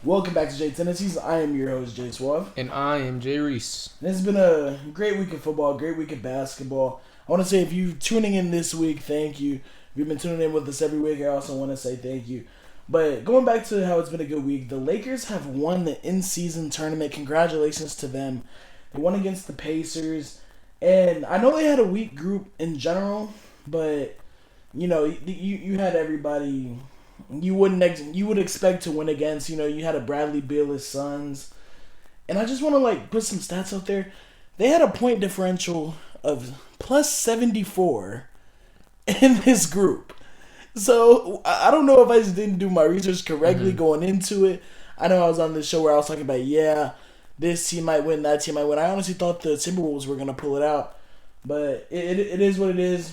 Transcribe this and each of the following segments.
Welcome back to Tendencies. I am your host, Jay Suave. And I am Jreese. It's been a great week of football, great week of basketball. I want to say if you're tuning in this week, thank you. If you've been tuning in with us every week, I also want to say thank you. But going back to how it's been a good week, the Lakers have won the in-season tournament. Congratulations to them. They won against the Pacers. And I know they had a weak group in general, but, you had everybody you would expect to win against. You had a Bradley Beal's Suns. And I just want to put some stats out there. They had a point differential of plus 74 in this group. So I don't know if I just didn't do my research correctly going into it. I know I was on this show where I was talking about, this team might win, that team might win. I honestly thought the Timberwolves were going to pull it out. But it is what it is.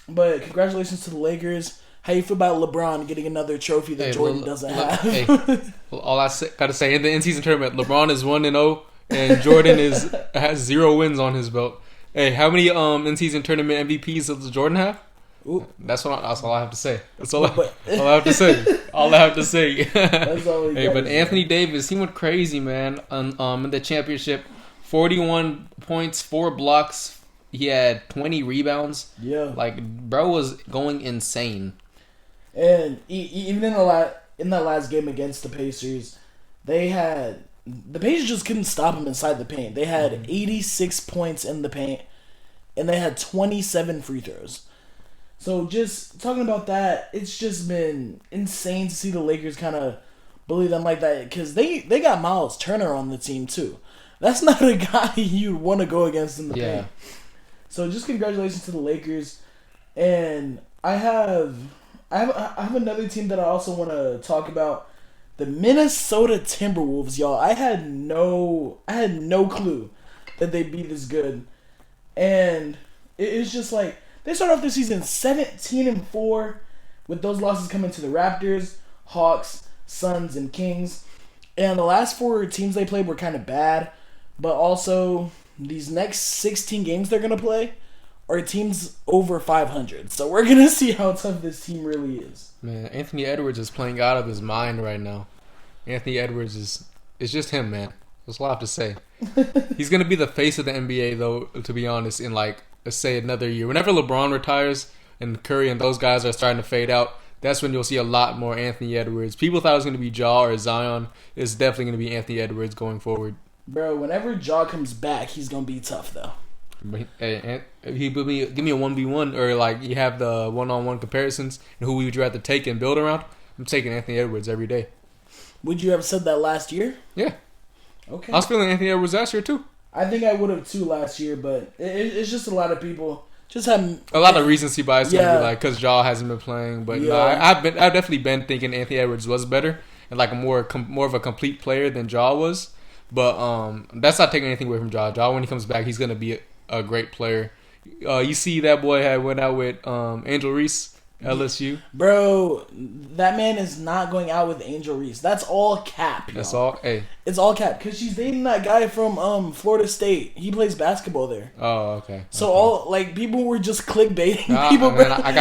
But congratulations to the Lakers. How you feel about LeBron getting another trophy that Jordan doesn't have? All I gotta say, in the in-season tournament, LeBron is 1-0, and Jordan has 0 wins on his belt. Hey, how many in-season tournament MVPs does Jordan have? Ooh. That's all I have to say. That's all I have to say. All I have to say. That's all hey, but Anthony Davis, he went crazy, man. In the championship, 41 points, 4 blocks. He had 20 rebounds. Yeah, bro was going insane. And even in that last game against the Pacers, the Pacers just couldn't stop him inside the paint. They had 86 points in the paint, and they had 27 free throws. So just talking about that, it's just been insane to see the Lakers kind of bully them like that, because they got Miles Turner on the team too. That's not a guy you'd want to go against in the paint. So just congratulations to the Lakers. And I have another team that I also want to talk about. The Minnesota Timberwolves, y'all. I had no clue that they'd be this good. And it's just they started off the season 17-4 with those losses coming to the Raptors, Hawks, Suns, and Kings. And the last 4 teams they played were kind of bad, but also these next 16 games they're going to play are teams over 500. So we're going to see how tough this team really is. Man, Anthony Edwards is playing out of his mind right now. Anthony Edwards is just him, man. That's all I have to say. He's going to be the face of the NBA, though, to be honest, in let's say another year. Whenever LeBron retires and Curry and those guys are starting to fade out, that's when you'll see a lot more Anthony Edwards. People thought it was going to be Ja or Zion. It's definitely going to be Anthony Edwards going forward. Bro, whenever Ja comes back, he's going to be tough, though. Hey, if he give me a 1v1 or you have the one-on-one comparisons and who would you rather take and build around, I'm taking Anthony Edwards every day. Would you have said that last year? Yeah. Okay. I was feeling Anthony Edwards last year too. I think I would have too last year, but it's just a lot of people just have a lot of recency bias. Yeah. Because Ja hasn't been playing, but I've definitely been thinking Anthony Edwards was better and more of a complete player than Ja was. But that's not taking anything away from Ja. Ja, when he comes back, he's gonna be a great player. You see that boy went out with Angel Reese, LSU. Bro, that man is not going out with Angel Reese. That's all cap. Y'all. That's all. Hey, it's all cap because she's dating that guy from Florida State. He plays basketball there. Oh, okay. So all people were just clickbaiting people. Man, I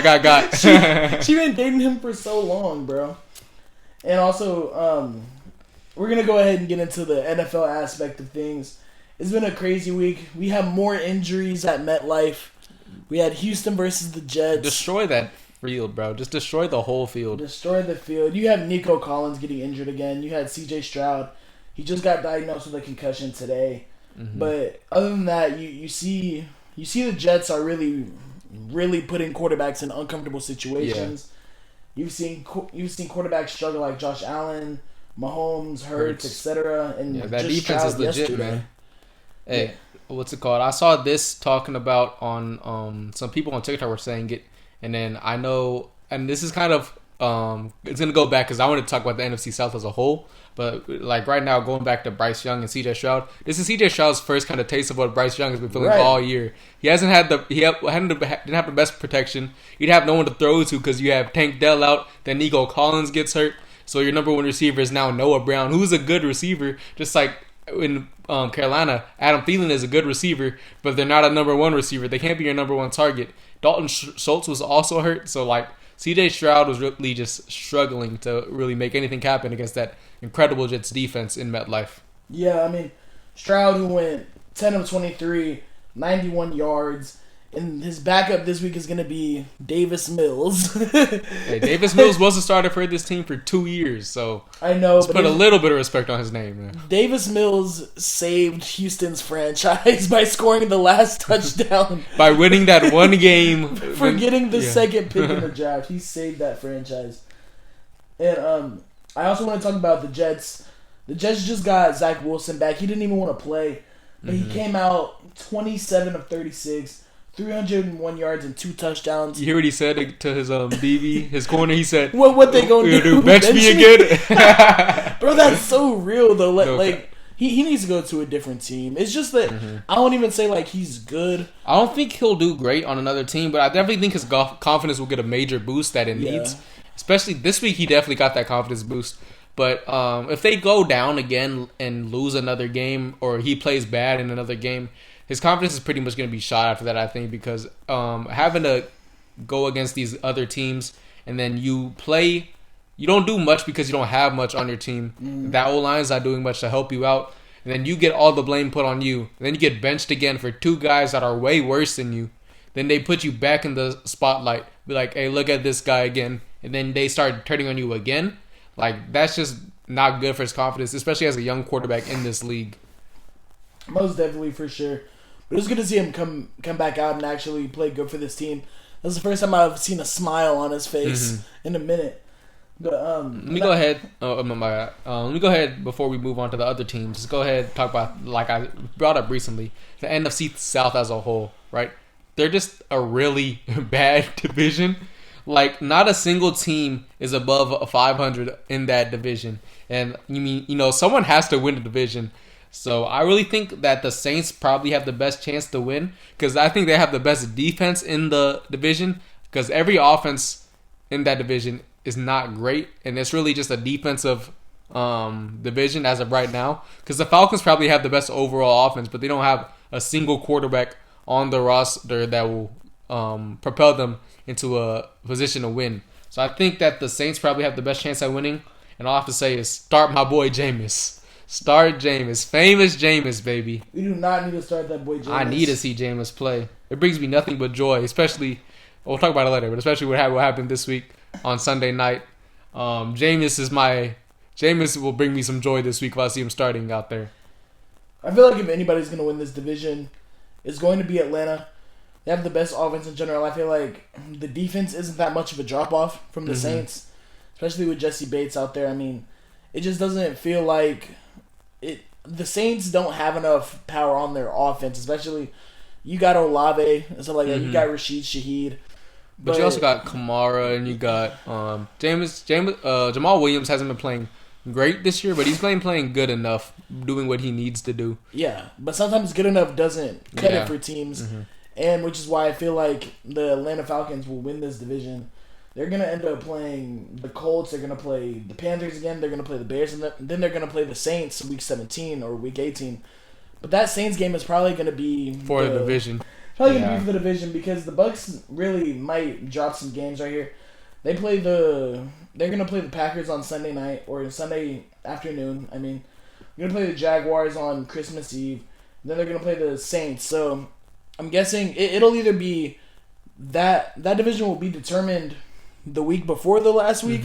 got. She been dating him for so long, bro. And also, we're gonna go ahead and get into the NFL aspect of things. It's been a crazy week. We have more injuries at MetLife. We had Houston versus the Jets. Destroy that field, bro. Just destroy the whole field. Destroy the field. You have Nico Collins getting injured again. You had C.J. Stroud. He just got diagnosed with a concussion today. Mm-hmm. But other than that, you see the Jets are really, really putting quarterbacks in uncomfortable situations. Yeah. You've seen quarterbacks struggle like Josh Allen, Mahomes, Hurts, etc. And that defense is legit, yesterday. Man. Hey, what's it called? I saw this talking about on some people on TikTok were saying it, and then I know, and this is kind of it's gonna go back because I want to talk about the NFC South as a whole. But right now, going back to Bryce Young and C.J. Stroud, this is C.J. Stroud's first kind of taste of what Bryce Young has been feeling all year. He didn't have the best protection. He'd have no one to throw to because you have Tank Dell out, then Nico Collins gets hurt, so your number one receiver is now Noah Brown, who's a good receiver, just like in Carolina. Adam Thielen is a good receiver, but they're not a number one receiver. They can't be your number one target. Dalton Schultz was also hurt, so C.J. Stroud was really just struggling to really make anything happen against that incredible Jets defense in MetLife. Yeah, I mean, Stroud, who went 10 of 23, 91 yards, and his backup this week is going to be Davis Mills. Hey, Davis Mills was a starter for this team for 2 years, so I know, let's put a little bit of respect on his name. Man. Davis Mills saved Houston's franchise by scoring the last touchdown. By winning that one game. For getting the second pick in the draft. He saved that franchise. And I also want to talk about the Jets. The Jets just got Zach Wilson back. He didn't even want to play. But he came out 27 of 36. 301 yards and 2 touchdowns. You hear what he said to his DB, his corner? He said, "What they gonna do? Bench me again?" Bro, that's so real though. Like he needs to go to a different team. It's just that I don't even say like he's good. I don't think he'll do great on another team, but I definitely think his confidence will get a major boost that it needs. Especially this week, he definitely got that confidence boost. But if they go down again and lose another game, or he plays bad in another game, his confidence is pretty much going to be shot after that, I think, because having to go against these other teams and then you don't do much because you don't have much on your team. That O-line is not doing much to help you out. And then you get all the blame put on you. And then you get benched again for 2 guys that are way worse than you. Then they put you back in the spotlight. Be like, hey, look at this guy again. And then they start turning on you again. Like, that's just not good for his confidence, especially as a young quarterback in this league. Most definitely, for sure. But it was good to see him come back out and actually play good for this team. That was the first time I've seen a smile on his face in a minute. But let me go ahead. Let me go ahead before we move on to the other teams. Just go ahead and talk about, like I brought up recently, the NFC South as a whole. Right? They're just a really bad division. Like, not a single team is above 500 in that division, and someone has to win the division. So I really think that the Saints probably have the best chance to win because I think they have the best defense in the division because every offense in that division is not great, and it's really just a defensive division as of right now because the Falcons probably have the best overall offense, but they don't have a single quarterback on the roster that will propel them into a position to win. So I think that the Saints probably have the best chance at winning, and all I have to say is start my boy Jameis. Start Jameis. Famous Jameis, baby. We do not need to start that boy Jameis. I need to see Jameis play. It brings me nothing but joy, especially, we'll talk about it later, but especially what happened this week on Sunday night. Jameis will bring me some joy this week if I see him starting out there. I feel like if anybody's going to win this division, it's going to be Atlanta. They have the best offense in general. I feel like the defense isn't that much of a drop-off from the Saints, especially with Jesse Bates out there. I mean, it just doesn't feel like it. The Saints don't have enough power on their offense, especially you got Olave and stuff like that. You got Rashid Shaheed. But you also got Kamara and you got Jamal Williams hasn't been playing great this year, but he's playing good enough, doing what he needs to do. Yeah, but sometimes good enough doesn't cut it for teams. And which is why I feel like the Atlanta Falcons will win this division. They're going to end up playing the Colts. They're going to play the Panthers again. They're going to play the Bears. And then they're going to play the Saints week 17 or week 18. But that Saints game is probably going to be for the division. Probably going to be for the division because the Bucs really might drop some games right here. They're going to play the Packers on Sunday night or Sunday afternoon. I mean, they're going to play the Jaguars on Christmas Eve. Then they're going to play the Saints. So I'm guessing it'll either be that division will be determined the week before the last week,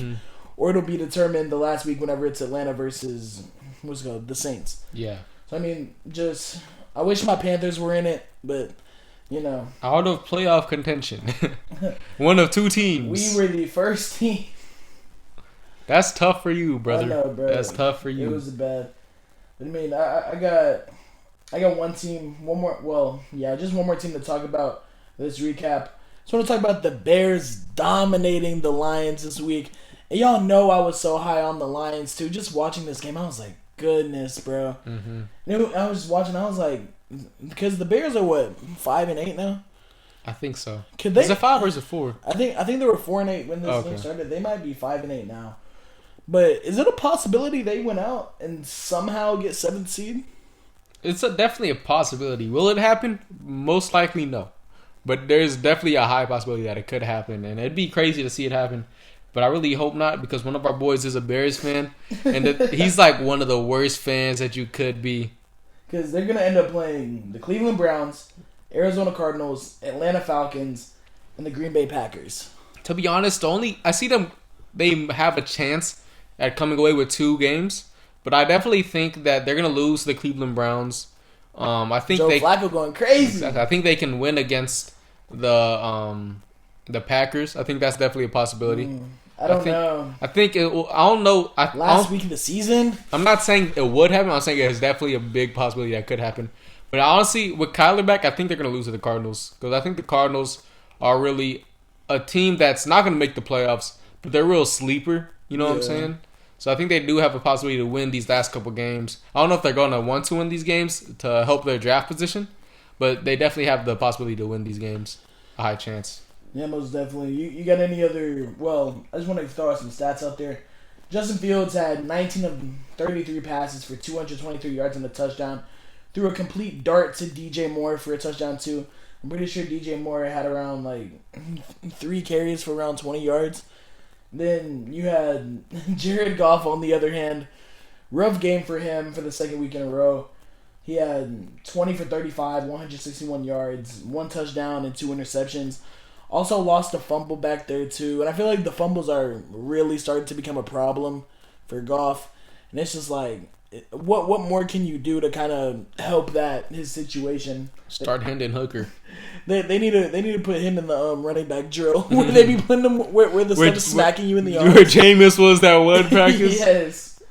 or it'll be determined the last week whenever it's Atlanta versus the Saints. Yeah. So I mean, I wish my Panthers were in it, but out of playoff contention, one of 2 teams. We were the first team. That's tough for you, brother. I know, bro. That's tough for you. It was bad. I mean, I got one team, one more. Well, yeah, just one more team to talk about this recap. Just want to talk about the Bears dominating the Lions this week. And y'all know I was so high on the Lions, too. Just watching this game, I was like, goodness, bro. I was watching, I was like, because the Bears are, 5-8 now? I think so. Is it 5 or is it 4? I think they were 4-8 when this game started. They might be 5-8 now. But is it a possibility they went out and somehow get 7th seed? It's definitely a possibility. Will it happen? Most likely, no. But there's definitely a high possibility that it could happen, and it'd be crazy to see it happen. But I really hope not, because one of our boys is a Bears fan, and he's like one of the worst fans that you could be. Because they're gonna end up playing the Cleveland Browns, Arizona Cardinals, Atlanta Falcons, and the Green Bay Packers. To be honest, I see them. They have a chance at coming away with 2 games, but I definitely think that they're gonna lose to the Cleveland Browns. I think Joe Flacco going crazy. I think they can win against the Packers. I think that's definitely a possibility. I don't know. I think I don't know. Last week of the season. I'm not saying it would happen. I'm saying it's definitely a big possibility that could happen. But honestly, with Kyler back, I think they're going to lose to the Cardinals, because I think the Cardinals are really a team that's not going to make the playoffs, but they're a real sleeper. You know what I'm saying? So I think they do have a possibility to win these last couple games. I don't know if they're going to want to win these games to help their draft position, but they definitely have the possibility to win these games. A high chance. Yeah, most definitely. You got any other... Well, I just want to throw out some stats out there. Justin Fields had 19 of 33 passes for 223 yards and a touchdown. Threw a complete dart to DJ Moore for a touchdown, too. I'm pretty sure DJ Moore had around, 3 carries for around 20 yards. Then you had Jared Goff, on the other hand. Rough game for him for the second week in a row. He had 20 for 35, 161 yards, 1 touchdown, and 2 interceptions. Also lost a fumble back there, too. And I feel like the fumbles are really starting to become a problem for Goff. And it's just like, what more can you do to kind of help his situation? Start Hendon Hooker. They need to put him in the running back drill where they be putting him where the stuff is smacking you in the arm. Where Jameis was that one practice. Yes,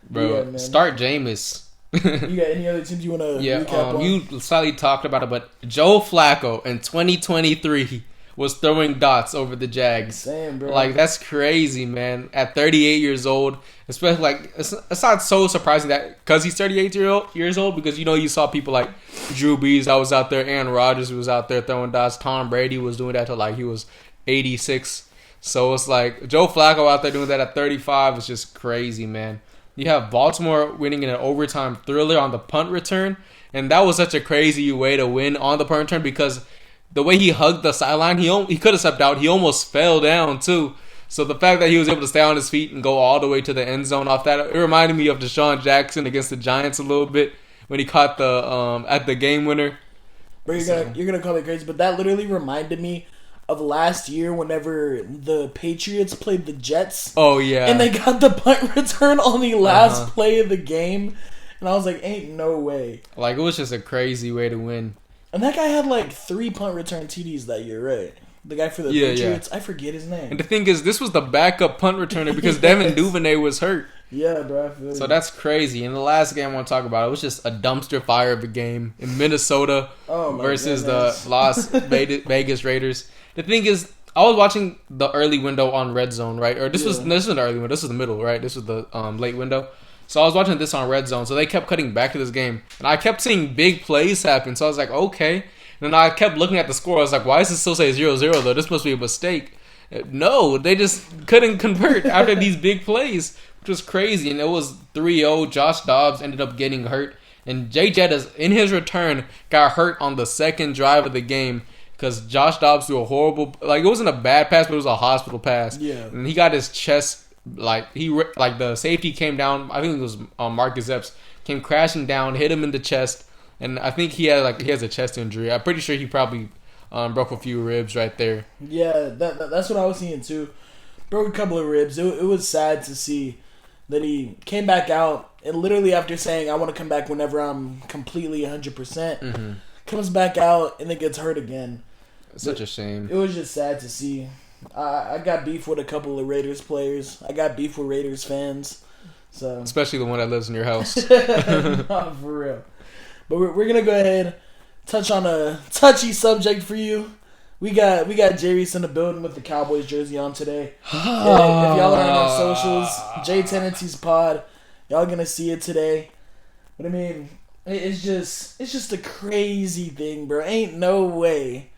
bro. Yeah, start Jameis. You got any other teams you want to recap on? You slightly talked about it, but Joe Flacco in 2023 was throwing dots over the Jags. Same, bro. Like, that's crazy, man. At 38 years old, especially, it's not so surprising that because he's 38 years old, because you saw people like Drew Brees that was out there, Aaron Rodgers was out there throwing dots, Tom Brady was doing that till he was 86. So it's like Joe Flacco out there doing that at 35 is just crazy, man. You have Baltimore winning in an overtime thriller on the punt return, and that was such a crazy way to win on the punt return, because the way he hugged the sideline, he could have stepped out. He almost fell down, too. So the fact that he was able to stay on his feet and go all the way to the end zone off that, it reminded me of Deshaun Jackson against the Giants a little bit when he caught the game winner. Bro, you're gonna call me crazy, but that literally reminded me of last year whenever the Patriots played the Jets. Oh, yeah. And they got the punt return on the last play of the game. And I was like, ain't no way. Like, it was just a crazy way to win. And that guy had 3 punt return TDs that year, right? The guy for the Patriots. I forget his name. And the thing is, this was the backup punt returner because Devin Duvernay was hurt. Yeah, bro. I feel so that's crazy. And the last game I want to talk about, it was just a dumpster fire of a game in Minnesota versus the Las Vegas Raiders. The thing is, I was watching the early window on Red Zone, right? Or this isn't the early window. This is the middle, right? This was the late window. So I was watching this on Red Zone. So they kept cutting back to this game. And I kept seeing big plays happen. So I was like, okay. And then I kept looking at the score. I was like, why does it still say 0-0 though? This must be a mistake. No, they just couldn't convert after these big plays, which was crazy. And it was 3-0. Josh Dobbs ended up getting hurt. And Jay Jettis, in his return, got hurt on the second drive of the game because Josh Dobbs threw a horrible... it wasn't a bad pass, but it was a hospital pass. Yeah. And he got his chest... the safety came down. I think it was Marcus Epps came crashing down, hit him in the chest, and I think he has a chest injury. I'm pretty sure he probably broke a few ribs right there. Yeah, that's what I was seeing too. Broke a couple of ribs. It was sad to see that he came back out and literally after saying I want to come back whenever I'm completely 100%, comes back out and then gets hurt again. Such a shame. It was just sad to see. I got beef with a couple of Raiders players. I got beef with Raiders fans. So especially the one that lives in your house. Not for real. But we're gonna go ahead, touch on a touchy subject for you. We got Jreese in the building with the Cowboys jersey on today. If y'all are on our socials, Tendencies Pod, y'all gonna see it today. But I mean, it's just a crazy thing, bro. Ain't no way.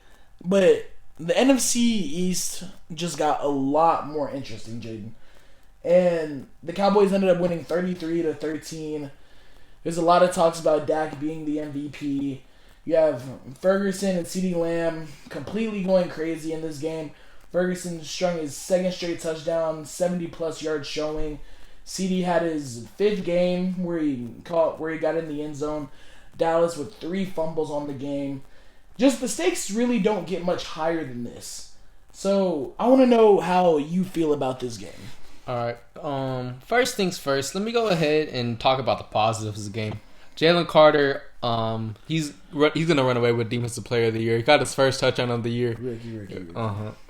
But the NFC East just got a lot more interesting, Jaden. And the Cowboys ended up winning 33-13. There's a lot of talks about Dak being the MVP. You have Ferguson and CeeDee Lamb completely going crazy in this game. Ferguson strung his second straight touchdown, 70-plus yards showing. CeeDee had his fifth game where he got in the end zone. Dallas with 3 fumbles on the game. Just the stakes really don't get much higher than this. So I want to know how you feel about this game. All right. First things first. Let me go ahead and talk about the positives of the game. Jalen Carter, he's gonna run away with Defensive Player of the Year. He got his first touchdown of the year. Rookie.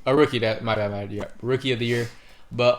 A rookie. Rookie of the year. But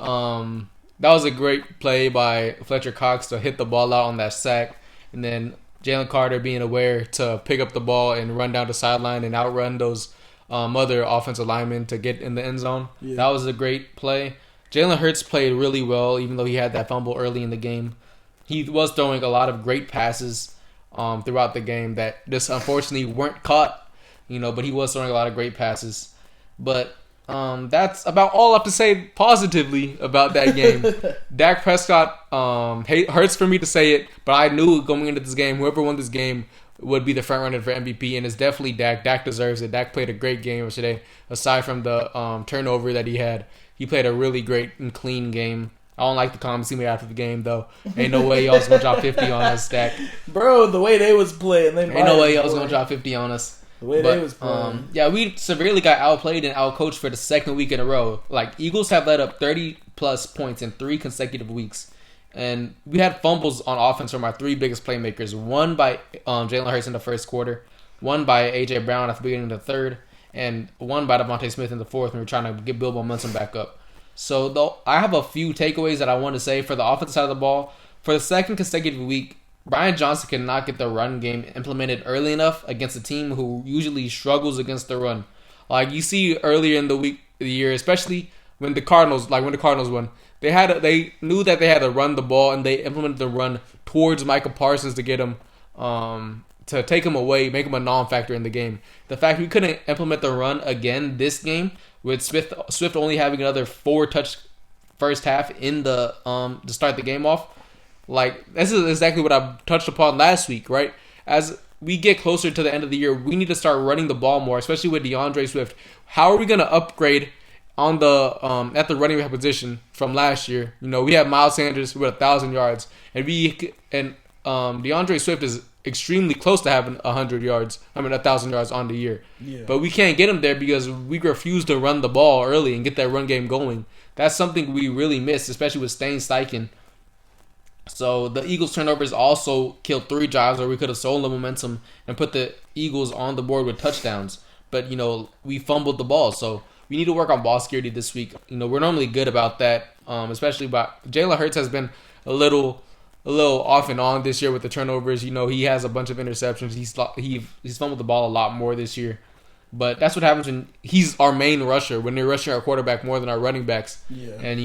that was a great play by Fletcher Cox to hit the ball out on that sack, and then Jalen Carter being aware to pick up the ball and run down the sideline and outrun those other offensive linemen to get in the end zone. Yeah. That was a great play. Jalen Hurts played really well, even though he had that fumble early in the game. He was throwing a lot of great passes throughout the game that just unfortunately weren't caught, but he was throwing a lot of great passes. But that's about all I have to say positively about that game. Dak Prescott, hurts for me to say it, but I knew going into this game, whoever won this game would be the front runner for MVP, and it's definitely Dak. Dak deserves it. Dak played a great game today, aside from the turnover that he had. He played a really great and clean game. I don't like the comments he made after the game, though. Ain't no way y'all was going to drop 50 on us, Dak. Bro, the way they was playing. Ain't no way y'all was going to drop 50 on us. The way they was playing. Yeah, we severely got outplayed and outcoached for the second week in a row. Like, Eagles have led up 30-plus points in 3 consecutive weeks. And we had fumbles on offense from our 3 biggest playmakers. One by Jalen Hurts in the first quarter. One by A.J. Brown at the beginning of the third. And one by Devontae Smith in the fourth when we were trying to build momentum back up. So, though, I have a few takeaways that I want to say for the offensive side of the ball. For the second consecutive week, Brian Johnson cannot get the run game implemented early enough against a team who usually struggles against the run. Like you see earlier in the year, especially when the Cardinals won, they knew that they had to run the ball and they implemented the run towards Micah Parsons to get him to take him away, make him a non-factor in the game. The fact we couldn't implement the run again this game, with Swift only having another 4-touch first half in the to start the game off. Like, this is exactly what I touched upon last week, right? As we get closer to the end of the year, we need to start running the ball more, especially with DeAndre Swift. How are we going to upgrade on the at the running back position from last year? We have Miles Sanders with 1,000 yards, and DeAndre Swift is extremely close to having 1,000 yards on the year. Yeah. But we can't get him there because we refuse to run the ball early and get that run game going. That's something we really miss, especially with Stain Steichen. So the Eagles' turnovers also killed 3 drives where we could have stolen the momentum and put the Eagles on the board with touchdowns. But, we fumbled the ball. So we need to work on ball security this week. We're normally good about that, especially Jalen Hurts has been a little off and on this year with the turnovers. He has a bunch of interceptions. He's fumbled the ball a lot more this year. But that's what happens when he's our main rusher, when they're rushing our quarterback more than our running backs. Yeah. And,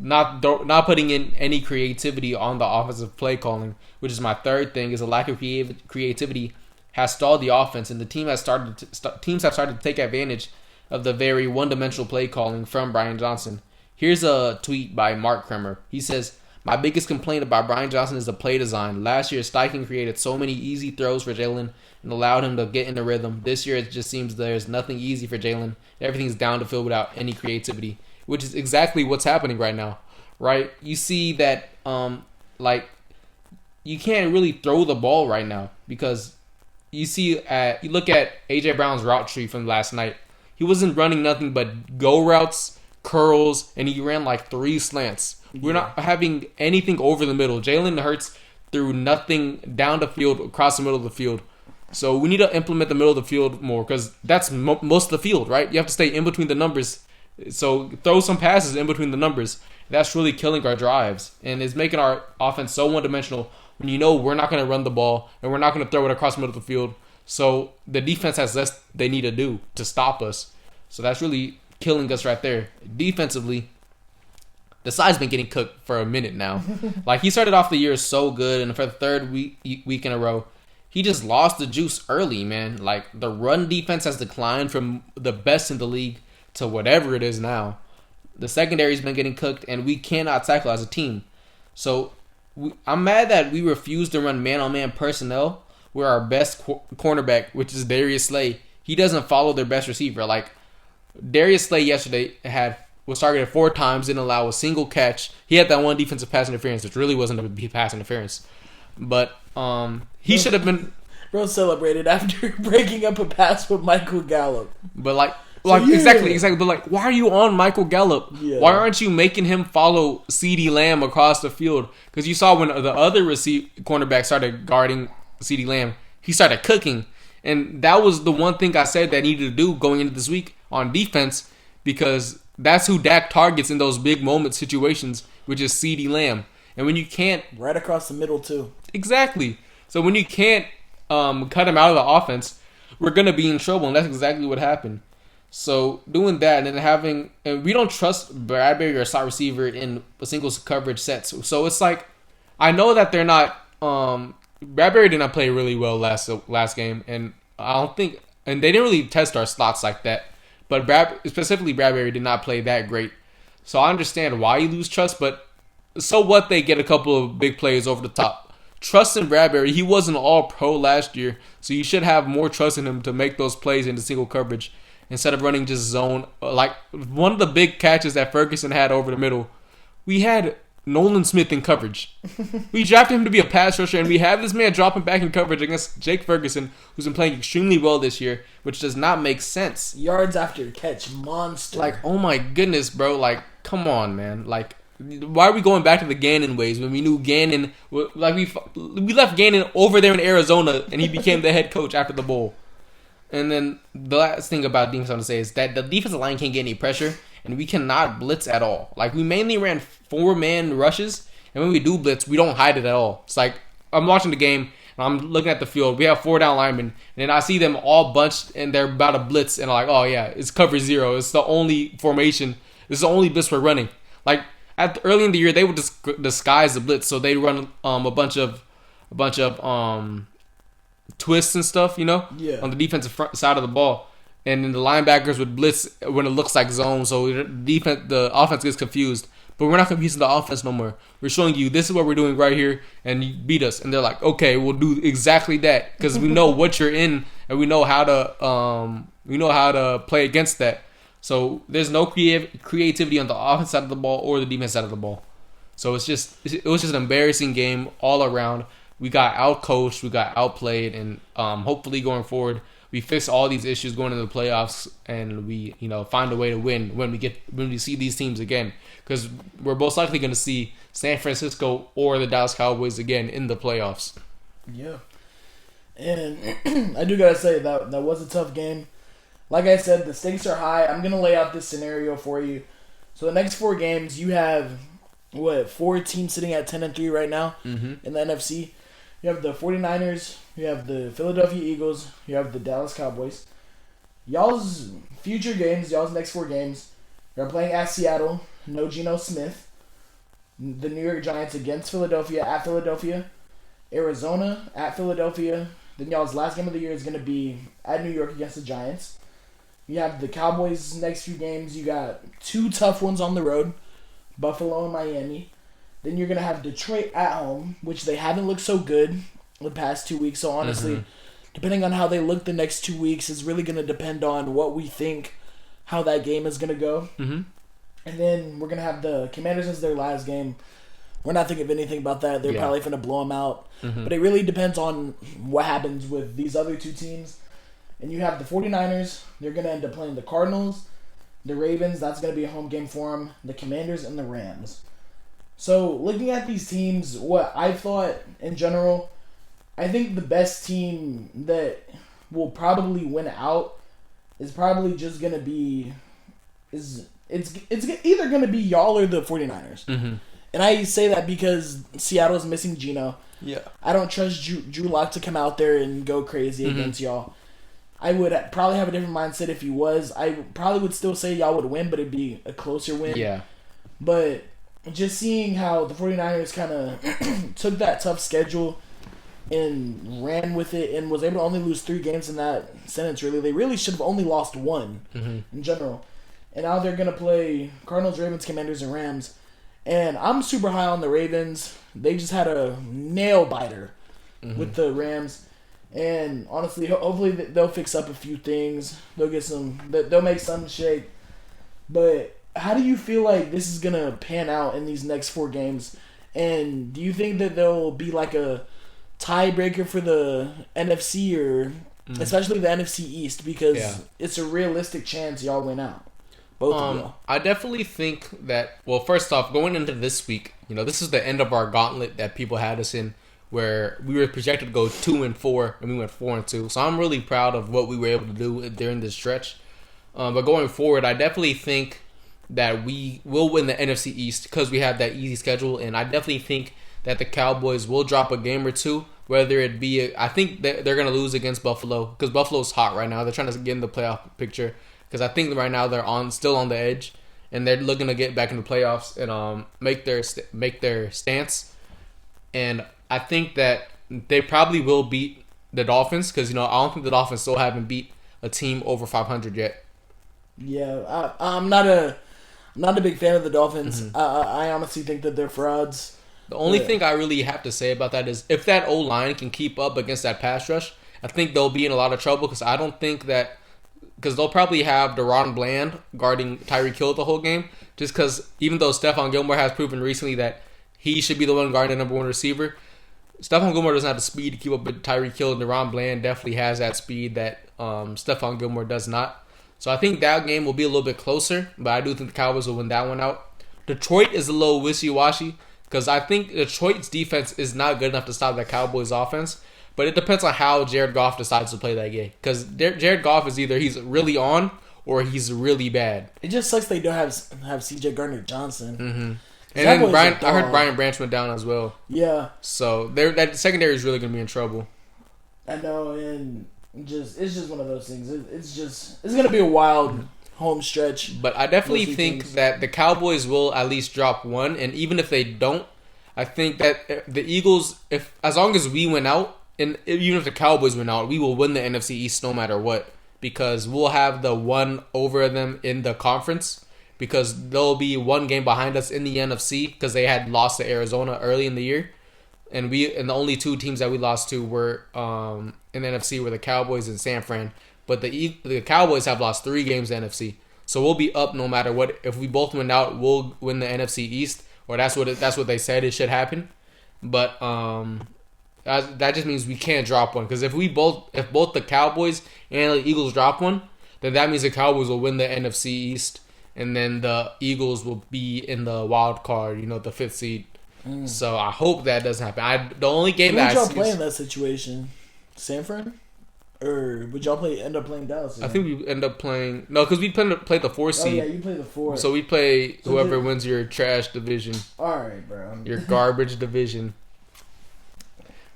not putting in any creativity on the offensive play calling, which is my third thing, is a lack of creativity has stalled the offense, and the teams have started to take advantage of the very one-dimensional play calling from Brian Johnson. Here's a tweet by Mark Kremer. He says, "My biggest complaint about Brian Johnson is the play design. Last year, Steichen created so many easy throws for Jalen and allowed him to get in the rhythm. This year, it just seems there's nothing easy for Jalen. Everything's down the field without any creativity," which is exactly what's happening right now, right? You see that, you can't really throw the ball right now because you look at A.J. Brown's route tree from last night. He wasn't running nothing but go routes, curls, and he ran like 3 slants. Yeah. We're not having anything over the middle. Jalen Hurts threw nothing down the field, across the middle of the field. So we need to implement the middle of the field more because that's most of the field, right? You have to stay in between the numbers. So throw some passes in between the numbers. That's really killing our drives. And it's making our offense so one-dimensional when we're not going to run the ball and we're not going to throw it across the middle of the field. So the defense has less they need to do to stop us. So that's really killing us right there. Defensively, the side's been getting cooked for a minute now. He started off the year so good, and for the third week in a row, he just lost the juice early, man. The run defense has declined from the best in the league to whatever it is now. The secondary's been getting cooked, and we cannot tackle as a team. So I'm mad that we refuse to run man-on-man personnel where our best cornerback, which is Darius Slay, he doesn't follow their best receiver. Like Darius Slay yesterday was targeted 4 times, didn't allow a single catch. He had that one defensive pass interference, which really wasn't a pass interference, but he should have been. Bro celebrated after breaking up a pass with Michael Gallup. But exactly. But like, why are you on Michael Gallup? Yeah. Why aren't you making him follow CeeDee Lamb across the field? Because you saw when the other cornerback started guarding CeeDee Lamb, he started cooking, and that was the one thing I said that needed to do going into this week on defense, because that's who Dak targets in those big moment situations, which is CeeDee Lamb. And when you can't, right across the middle too. Exactly. So when you can't cut him out of the offense, we're gonna be in trouble, and that's exactly what happened. So doing that and then and we don't trust Bradbury or slot receiver in a single coverage sets. So it's like, I know that they're not. Bradbury did not play really well last game, and I don't think, and they didn't really test our slots like that. But specifically Bradbury did not play that great. So I understand why you lose trust, but so what? They get a couple of big plays over the top. Trust in Bradbury. He wasn't all pro last year, so you should have more trust in him to make those plays into single coverage instead of running just zone. Like one of the big catches that Ferguson had over the middle, we had Nolan Smith in coverage. We drafted him to be a pass rusher, and we have this man dropping back in coverage against Jake Ferguson, who's been playing extremely well this year, which does not make sense. Yards after catch, monster. Like, oh my goodness, bro. Like, come on, man. Like, why are we going back to the Gannon ways when we knew Gannon, like we left Gannon over there in Arizona, and he became the head coach after the bowl. And then the last thing about defense I want to say is that the defensive line can't get any pressure, and we cannot blitz at all. Like, we mainly ran 4-man rushes, and when we do blitz, we don't hide it at all. It's like, I'm watching the game, and I'm looking at the field. We have 4 down linemen, and then I see them all bunched, and they're about to blitz, and I'm like, oh yeah, it's cover 0. It's the only formation. It's the only blitz we're running. Like, early in the year, they would disguise the blitz, so they run a bunch of twists and stuff, on the defensive front side of the ball, and then the linebackers would blitz when it looks like zone, so the offense gets confused. But we're not confusing the offense no more. We're showing you this is what we're doing right here, and you beat us. And they're like, okay, we'll do exactly that because we know what you're in, and we know how to play against that. So there's no creativity on the offense side of the ball or the defense side of the ball. So it was just an embarrassing game all around. We got outcoached, we got outplayed, and hopefully going forward we fix all these issues going into the playoffs, and we find a way to win when we see these teams again, because we're most likely going to see San Francisco or the Dallas Cowboys again in the playoffs. Yeah, and I do gotta say that was a tough game. Like I said, the stakes are high. I'm going to lay out this scenario for you. So the next 4 games, you have, 4 teams sitting at 10-3 right now in the NFC. You have the 49ers, you have the Philadelphia Eagles, you have the Dallas Cowboys. Y'all's future games, y'all's next 4 games, you're playing at Seattle, no Geno Smith. The New York Giants against Philadelphia, at Philadelphia. Arizona, at Philadelphia. Then y'all's last game of the year is going to be at New York against the Giants. You have the Cowboys next few games. You got 2 tough ones on the road, Buffalo and Miami. Then you're going to have Detroit at home, which they haven't looked so good the past 2 weeks. So honestly, depending on how they look the next 2 weeks is really going to depend on what we think how that game is going to go. And then we're going to have the Commanders as their last game. We're not thinking of anything about that. They're probably going to blow them out. But it really depends on what happens with these other 2 teams. And you have the 49ers. They're going to end up playing the Cardinals, the Ravens. That's going to be a home game for them. The Commanders and the Rams. So looking at these teams, what I thought in general, I think the best team that will probably win out is probably just going to be it's either going to be y'all or the 49ers. And I say that because Seattle's missing Geno. Yeah. I don't trust Drew Lock to come out there and go crazy against y'all. I would probably have a different mindset if he was. I probably would still say y'all would win, but it'd be a closer win. Yeah. But just seeing how the 49ers kind of took that tough schedule and ran with it and was able to only lose 3 games in that sentence, really. They really should have only lost 1 in general. And now they're going to play Cardinals, Ravens, Commanders, and Rams. And I'm super high on the Ravens. They just had a nail-biter with the Rams. And honestly, hopefully they'll fix up a few things. They'll make some shake. But how do you feel like this is gonna pan out in these next 4 games? And do you think that there'll be like a tiebreaker for the NFC or especially the NFC East, because it's a realistic chance y'all win out? Both of y'all. I definitely think that. Well, first off, going into this week, this is the end of our gauntlet that people had us in, where we were projected to go 2-4 and we went 4-2. So I'm really proud of what we were able to do during this stretch. But going forward, I definitely think that we will win the NFC East because we have that easy schedule, and I definitely think that the Cowboys will drop a game or two. Whether it be, I think that they're going to lose against Buffalo because Buffalo's hot right now. They're trying to get in the playoff picture because I think right now they're still on the edge, and they're looking to get back in the playoffs and make their stance. And I think that they probably will beat the Dolphins because I don't think the Dolphins still haven't beat a team over 500 yet. Yeah, I'm not a big fan of the Dolphins. I honestly think that they're frauds. The only thing I really have to say about that is if that O-line can keep up against that pass rush, I think they'll be in a lot of trouble because I don't think that because they'll probably have DeRon Bland guarding Tyreek Hill the whole game just because even though Stephon Gilmore has proven recently that he should be the one guarding the number one receiver, Stephon Gilmore doesn't have the speed to keep up with Tyreek Hill, and DeRon Bland definitely has that speed that Stephon Gilmore does not. So I think that game will be a little bit closer, but I do think the Cowboys will win that one out. Detroit is a little wishy-washy because I think Detroit's defense is not good enough to stop that Cowboys offense, but it depends on how Jared Goff decides to play that game because Jared Goff is either he's really on or he's really bad. It just sucks they don't have C.J. Gardner-Johnson. Mm-hmm. And then I heard Brian Branch went down as well. Yeah. So that secondary is really going to be in trouble. I know, and it's just one of those things. It's going to be a wild home stretch. But I definitely think that the Cowboys will at least drop one, and even if they don't, I think that the Eagles, as long as we win out, and even if the Cowboys win out, we will win the NFC East no matter what because we'll have the one over them in the conference. Because they'll be one game behind us in the NFC because they had lost to Arizona early in the year, and the only 2 teams that we lost to were in the NFC were the Cowboys and San Fran. But the Cowboys have lost 3 games in the NFC, so we'll be up no matter what. If we both win out, we'll win the NFC East, or that's what they said it should happen. But that just means we can't drop one because if both the Cowboys and the Eagles drop one, then that means the Cowboys will win the NFC East. And then the Eagles will be in the wild card, the 5th seed. So I hope that doesn't happen. The only game that would y'all play in that situation? San Fran? Or would y'all end up playing Dallas again? I think we end up playing... No, because we play the 4th seed. Oh, yeah, you play the 4th. So we play whoever wins your trash division. All right, bro. Your garbage division.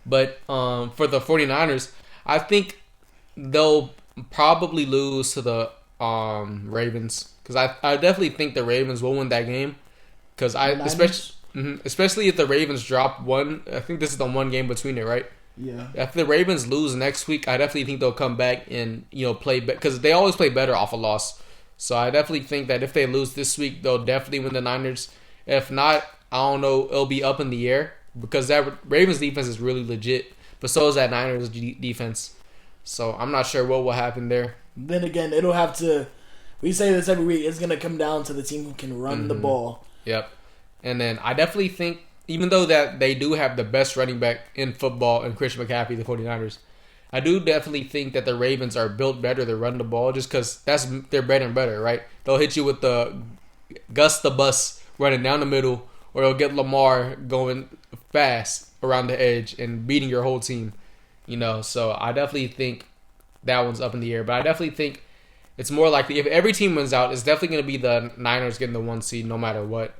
But for the 49ers, I think they'll probably lose to the Ravens. Because I definitely think the Ravens will win that game. Because especially if the Ravens drop one. I think this is the one game between it, right? Yeah. If the Ravens lose next week, I definitely think they'll come back and play because they always play better off a loss. So I definitely think that if they lose this week, they'll definitely win the Niners. If not, I don't know. It'll be up in the air because that Ravens defense is really legit, but so is that Niners defense. So I'm not sure what will happen there. Then again, it'll have to. We say this every week. It's going to come down to the team who can run the ball. Yep. And then I definitely think, even though that they do have the best running back in football in Christian McCaffrey, the 49ers, I do definitely think that the Ravens are built better to run the ball just because that's their bread and butter, right? They'll hit you with the Gus the Bus running down the middle, or they'll get Lamar going fast around the edge and beating your whole team. So I definitely think that one's up in the air. But I definitely think it's more likely if every team wins out, it's definitely going to be the Niners getting the 1 seed no matter what.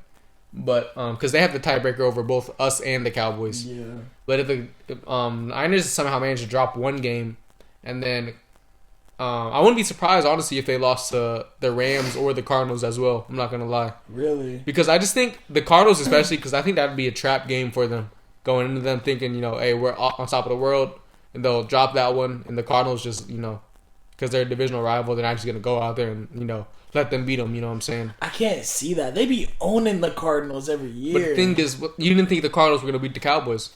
But because they have the tiebreaker over both us and the Cowboys. Yeah. But if the Niners somehow manage to drop one game, and then I wouldn't be surprised honestly if they lost to the Rams or the Cardinals as well. I'm not gonna lie. Really? Because I just think the Cardinals, especially because I think that'd be a trap game for them, going into them thinking hey, we're on top of the world, and they'll drop that one, and the Cardinals just because they're a divisional rival, they're not just going to go out there and, let them beat them. You know what I'm saying? I can't see that. They be owning the Cardinals every year. But the thing is, you didn't think the Cardinals were going to beat the Cowboys.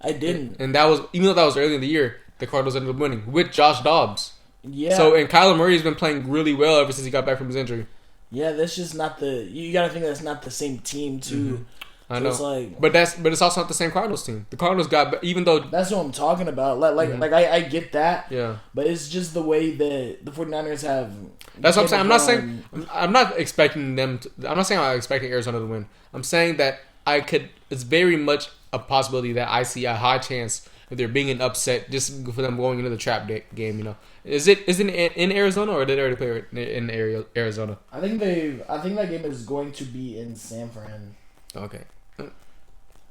I didn't. And that was, even though that was early in the year, the Cardinals ended up winning with Josh Dobbs. Yeah. So, and Kyler Murray has been playing really well ever since he got back from his injury. Yeah, that's just not the. You got to think that's not the same team too. I So know, it's like, but it's also not the same Cardinals team. The Cardinals got, even though that's what I'm talking about. I get that. yeah, But it's just the way that the 49ers have. that's what I'm saying. I'm not expecting them. I'm not saying I'm expecting Arizona to win. I'm saying that it's very much a possibility that I see a high chance of there being an upset just for them going into the trap game. You know, is it in Arizona or did they already play in Arizona? I think that game is going to be in San Fran. Okay.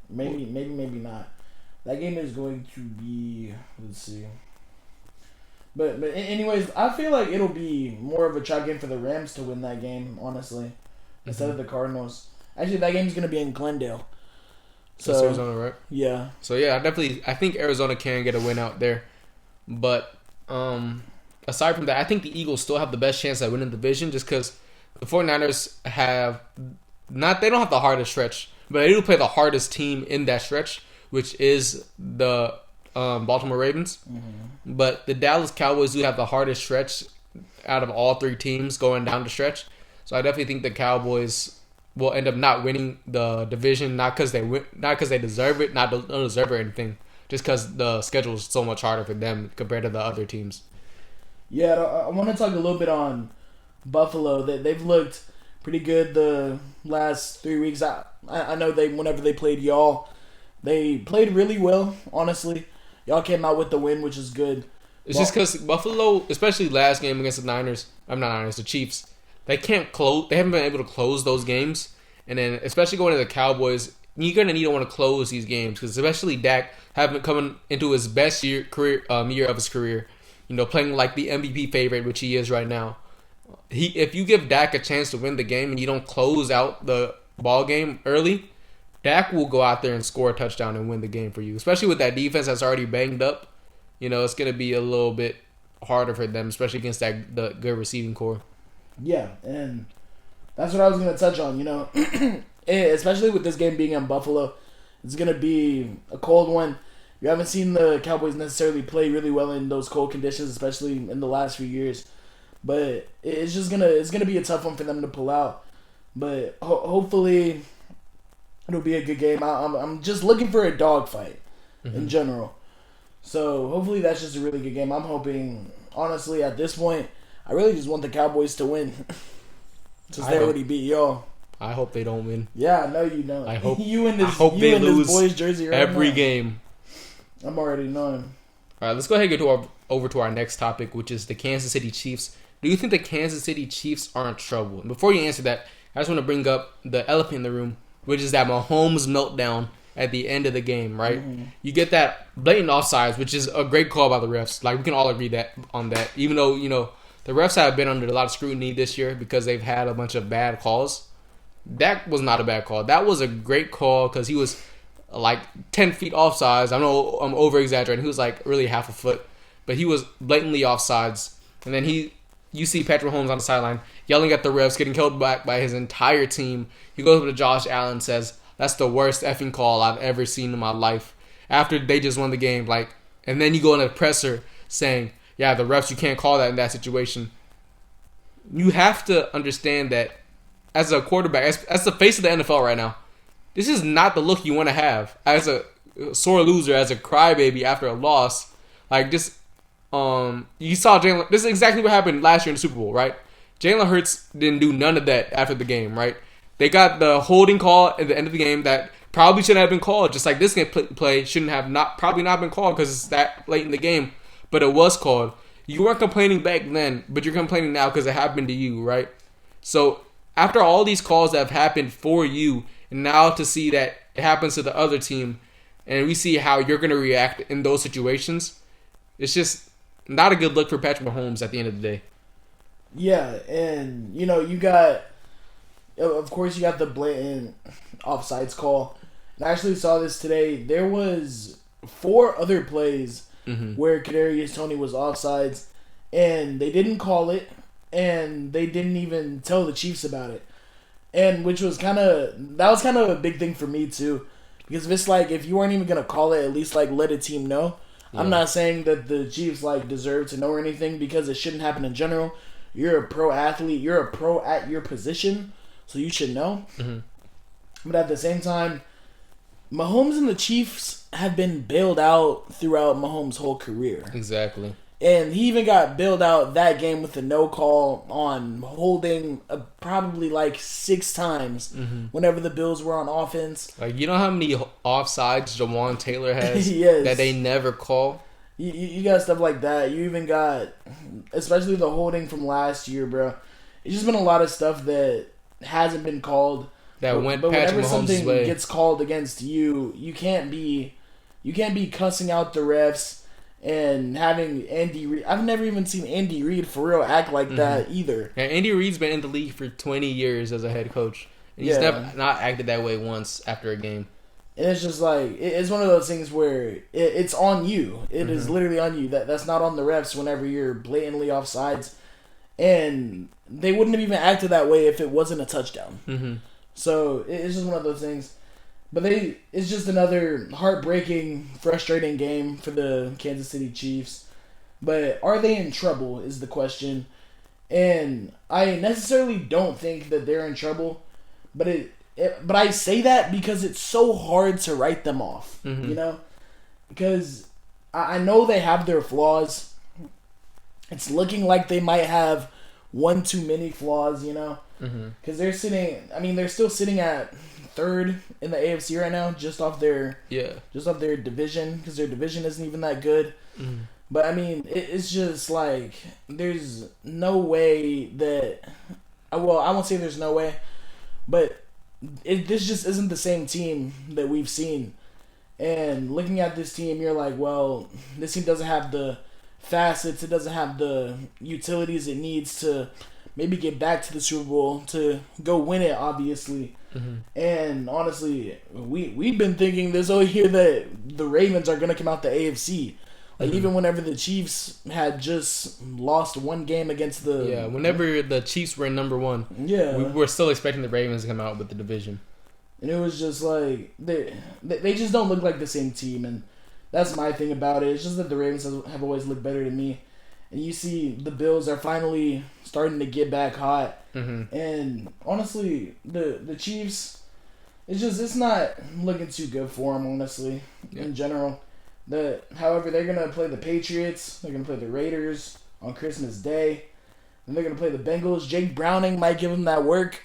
Maybe not. That game is going to be. Let's see. But anyways, I feel like it'll be more of a trap game for the Rams to win that game, honestly, instead of the Cardinals. Actually, that game's gonna be in Glendale. So That's Arizona, right? Yeah. So yeah, I think Arizona can get a win out there, but aside from that, I think the Eagles still have the best chance at winning the division just because the 49ers they don't have the hardest stretch, but they do play the hardest team in that stretch, which is the Baltimore Ravens. Mm-hmm. But the Dallas Cowboys do have the hardest stretch out of all three teams going down the stretch. So I definitely think the Cowboys will end up not winning the division, not because they deserve it, don't deserve it or anything, just because the schedule is so much harder for them compared to the other teams. Yeah, I want to talk a little bit on Buffalo. They've looked pretty good the last 3 weeks. I know whenever they played y'all, they played really well, honestly. Y'all came out with the win, which is good. It's just because Buffalo, especially last game against the Chiefs, they can't close. They haven't been able to close those games, and then especially going to the Cowboys, you're gonna need to want to close these games because especially Dak having coming into his best year of his career, you know, playing like the MVP favorite, which he is right now. If you give Dak a chance to win the game and you don't close out the ball game early, Dak will go out there and score a touchdown and win the game for you. Especially with that defense that's already banged up, you know, it's gonna be a little bit harder for them, especially against the good receiving core. Yeah, and that's what I was going to touch on, you know. Especially with this game being in Buffalo, it's going to be a cold one. You haven't seen the Cowboys necessarily play really well in those cold conditions, especially in the last few years. But it's gonna be a tough one for them to pull out. But hopefully it'll be a good game. I'm just looking for a dogfight in general. So hopefully that's just a really good game. I'm hoping, honestly, at this point, I really just want the Cowboys to win. Since they already beat y'all. I hope they don't win. Yeah, I know you don't. I hope they lose this boys jersey right every now. game. I'm already knowing. All right, let's go ahead and get over to our next topic, which is the Kansas City Chiefs. Do you think the Kansas City Chiefs are in trouble? And before you answer that, I just want to bring up the elephant in the room, which is that Mahomes meltdown at the end of the game, right? Mm-hmm. You get that blatant offsides, which is a great call by the refs. Like, we can all agree on that. Even though, you know, the refs have been under a lot of scrutiny this year because they've had a bunch of bad calls. That was not a bad call. That was a great call because he was like 10 feet offsides. I know I'm over-exaggerating. He was like really half a foot. But he was blatantly offsides. And then you see Patrick Mahomes on the sideline yelling at the refs, getting killed back by his entire team. He goes up to Josh Allen and says, "That's the worst effing call I've ever seen in my life." After they just won the game. And then you go in a presser saying, "Yeah, the refs, you can't call that in that situation." You have to understand that as a quarterback, as the face of the NFL right now, this is not the look you want to have as a sore loser, as a crybaby after a loss. Like this, you saw Jalen. This is exactly what happened last year in the Super Bowl, right? Jalen Hurts didn't do none of that after the game, right? They got the holding call at the end of the game that probably shouldn't have been called, just like this game play shouldn't have probably not been called because it's that late in the game, but it was called. You weren't complaining back then, but you're complaining now because it happened to you, right? So after all these calls that have happened for you, and now to see that it happens to the other team, and we see how you're going to react in those situations, it's just not a good look for Patrick Mahomes at the end of the day. Yeah, and, you know, of course you got the blatant offsides call. And I actually saw this today. There was 4 other plays where Kadarius Toney was offsides, and they didn't call it, and they didn't even tell the Chiefs about it. And that was kind of a big thing for me too. Because if you weren't even going to call it, at least like let a team know. I'm not saying that the Chiefs deserve to know or anything, because it shouldn't happen in general. You're a pro athlete. You're a pro at your position, so you should know. Mm-hmm. But at the same time, Mahomes and the Chiefs have been bailed out throughout Mahomes' whole career. Exactly. And he even got bailed out that game with a no call on holding probably 6 times whenever the Bills were on offense. You know how many offsides Jawan Taylor has yes. that they never call? You got stuff like that. You even got, especially the holding from last year, bro. It's just been a lot of stuff that hasn't been called. That went but Patrick whenever Mahomes' something way. gets called against you, you can't be cussing out the refs and having Andy Reid. I've never even seen Andy Reid for real act like that either. And Andy Reid's been in the league for 20 years as a head coach. And he's never not acted that way once after a game. And it's just it's one of those things where it's on you. It is literally on you. That's not on the refs whenever you're blatantly offsides. And they wouldn't have even acted that way if it wasn't a touchdown. Mm-hmm. So it's just one of those things. But it's just another heartbreaking, frustrating game for the Kansas City Chiefs. But are they in trouble is the question. And I necessarily don't think that they're in trouble. But but I say that because it's so hard to write them off. Mm-hmm. You know? Because I know they have their flaws. It's looking like they might have one too many flaws, you know? Because they're still sitting at third in the AFC right now, just off their division, because their division isn't even that good. But I mean, it's just there's no way that, well, I won't say there's no way, but this just isn't the same team that we've seen. And looking at this team, you're like, well, this team doesn't have the facets, it doesn't have the utilities it needs to maybe get back to the Super Bowl, to go win it, obviously. And honestly, we've been thinking this whole year that the Ravens are going to come out the AFC. Even whenever the Chiefs had just lost one game against the... Yeah, whenever the Chiefs were in number 1. Yeah. We were still expecting the Ravens to come out with the division. And it was just they just don't look like the same team. And that's my thing about it. It's just that the Ravens have always looked better to me. And you see the Bills are finally starting to get back hot. And honestly, the Chiefs, it's not looking too good for them, honestly, in general. However, they're going to play the Patriots. They're going to play the Raiders on Christmas Day. And they're going to play the Bengals. Jake Browning might give them that work.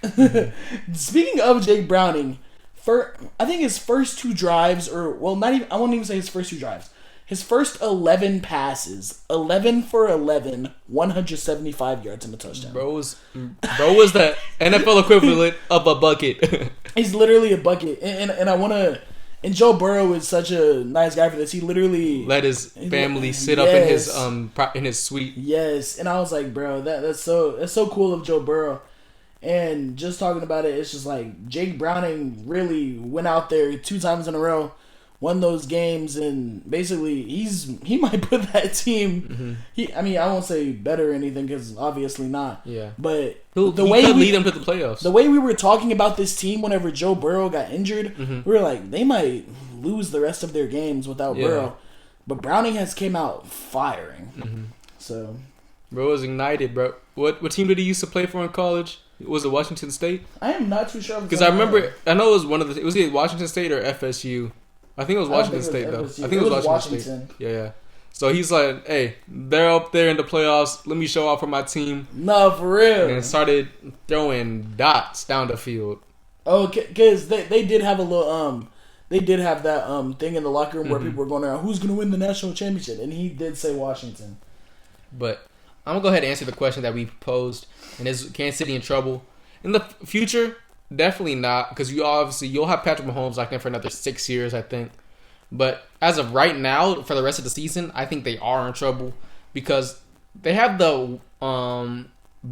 Speaking of Jake Browning, I think his first 2 drives, I won't even say his first 2 drives. His first 11 passes, 11 for 11, 175 yards and a touchdown. Bro was the NFL equivalent of a bucket. He's literally a bucket. And I want to... And Joe Burrow is such a nice guy for this. He literally... let his family sit up in his suite. Yes. And I was like, bro, that's so cool of Joe Burrow. And just talking about it, it's just Jake Browning really went out there 2 times in a row, won those games, and basically he might put that team. I won't say better or anything, because obviously not. Yeah. But he could lead them to the playoffs. The way we were talking about this team whenever Joe Burrow got injured, we were like, they might lose the rest of their games without Burrow. But Browning has came out firing. So, bro was ignited, bro. What team did he used to play for in college? Was it Washington State? I am not too sure. Because I remember, I know it was it was either Washington State or FSU. I think it was Washington State, though. I think it was Washington State. Yeah. So he's like, hey, they're up there in the playoffs. Let me show off for my team. No, for real. And started throwing dots down the field. Oh, because they did have a little, they did have that thing in the locker room where people were going around, who's going to win the national championship? And he did say Washington. But I'm going to go ahead and answer the question that we posed. And is Kansas City in trouble? In the future, definitely not. Because you'll have Patrick Mahomes locked in for another 6 years, I think. But as of right now, for the rest of the season, I think they are in trouble. Because they have the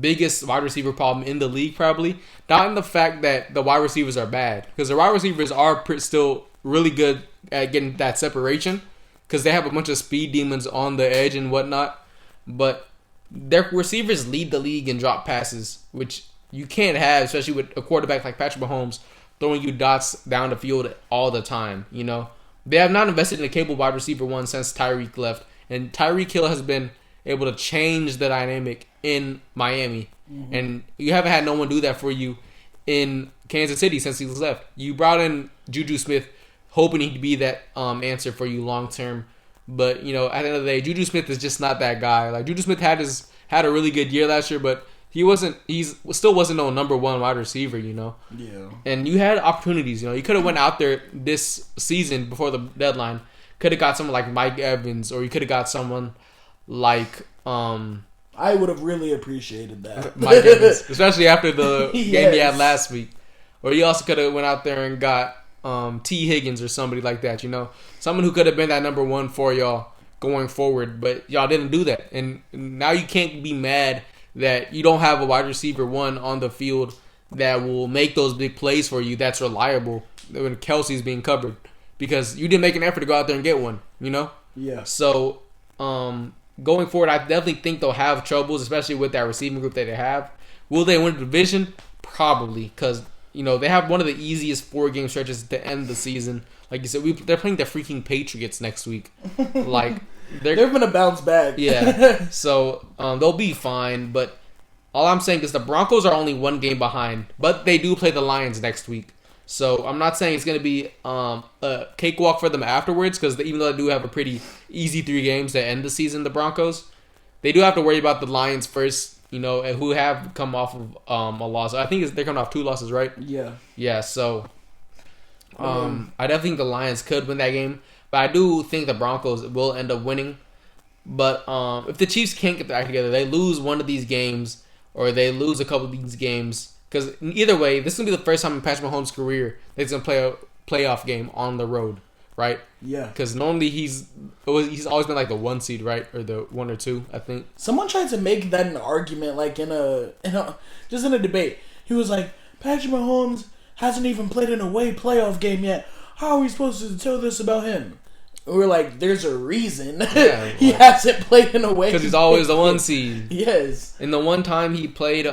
biggest wide receiver problem in the league, probably. Not in the fact that the wide receivers are bad. Because the wide receivers are still really good at getting that separation. Because they have a bunch of speed demons on the edge and whatnot. But their receivers lead the league in drop passes, which you can't have, especially with a quarterback like Patrick Mahomes throwing you dots down the field all the time, you know. they have not invested in a capable wide receiver one since Tyreek left. And Tyreek Hill has been able to change the dynamic in Miami. Mm-hmm. And you haven't had no one do that for you in Kansas City since he was left. You brought in Juju Smith hoping he could be that answer for you long term. But, you know, at the end of the day, Juju Smith is just not that guy. Like, Juju Smith had a really good year last year, but he still wasn't no number one wide receiver, you know? Yeah. And you had opportunities, you know. You could have went out there this season before the deadline. Could have got someone like Mike Evans, or you could have got someone like I would have really appreciated that. Mike Evans, especially after the Yes. game he had last week. Or you also could have went out there and got T. Higgins or somebody like that, you know? Someone who could have been that number one for y'all going forward, but y'all didn't do that. And now you can't be mad that you don't have a wide receiver one on the field that will make those big plays for you that's reliable when Kelsey's being covered. Because you didn't make an effort to go out there and get one, you know? Yeah. So, going forward, I definitely think they'll have troubles, especially with that receiving group that they have. Will they win the division? Probably, because, you know, they have one of the easiest 4-game stretches to end the season. Like you said, they're playing the freaking Patriots next week. Like, they're going to bounce back. Yeah. So, they'll be fine, but all I'm saying is the Broncos are only 1 game behind, but they do play the Lions next week. So I'm not saying it's going to be a cakewalk for them afterwards, because even though they do have a pretty easy 3 games to end the season, the Broncos, they do have to worry about the Lions first, you know, who have come off of a loss. I think they're coming off 2 losses, right? Yeah. Yeah, so I definitely think the Lions could win that game, but I do think the Broncos will end up winning. But if the Chiefs can't get their act together, they lose one of these games, or they lose a couple of these games. Because either way, this is going to be the first time in Patrick Mahomes' career that he's going to play a playoff game on the road, right? Yeah. Because normally he's always been like the 1 seed, right? Or the 1 or 2, I think. Someone tried to make that an argument, like in a debate. He was like, Patrick Mahomes hasn't even played an away playoff game yet. How are we supposed to tell this about him? And we're like, there's a reason he hasn't played an away. Because he's always the 1 seed. Yes. And the one time he played,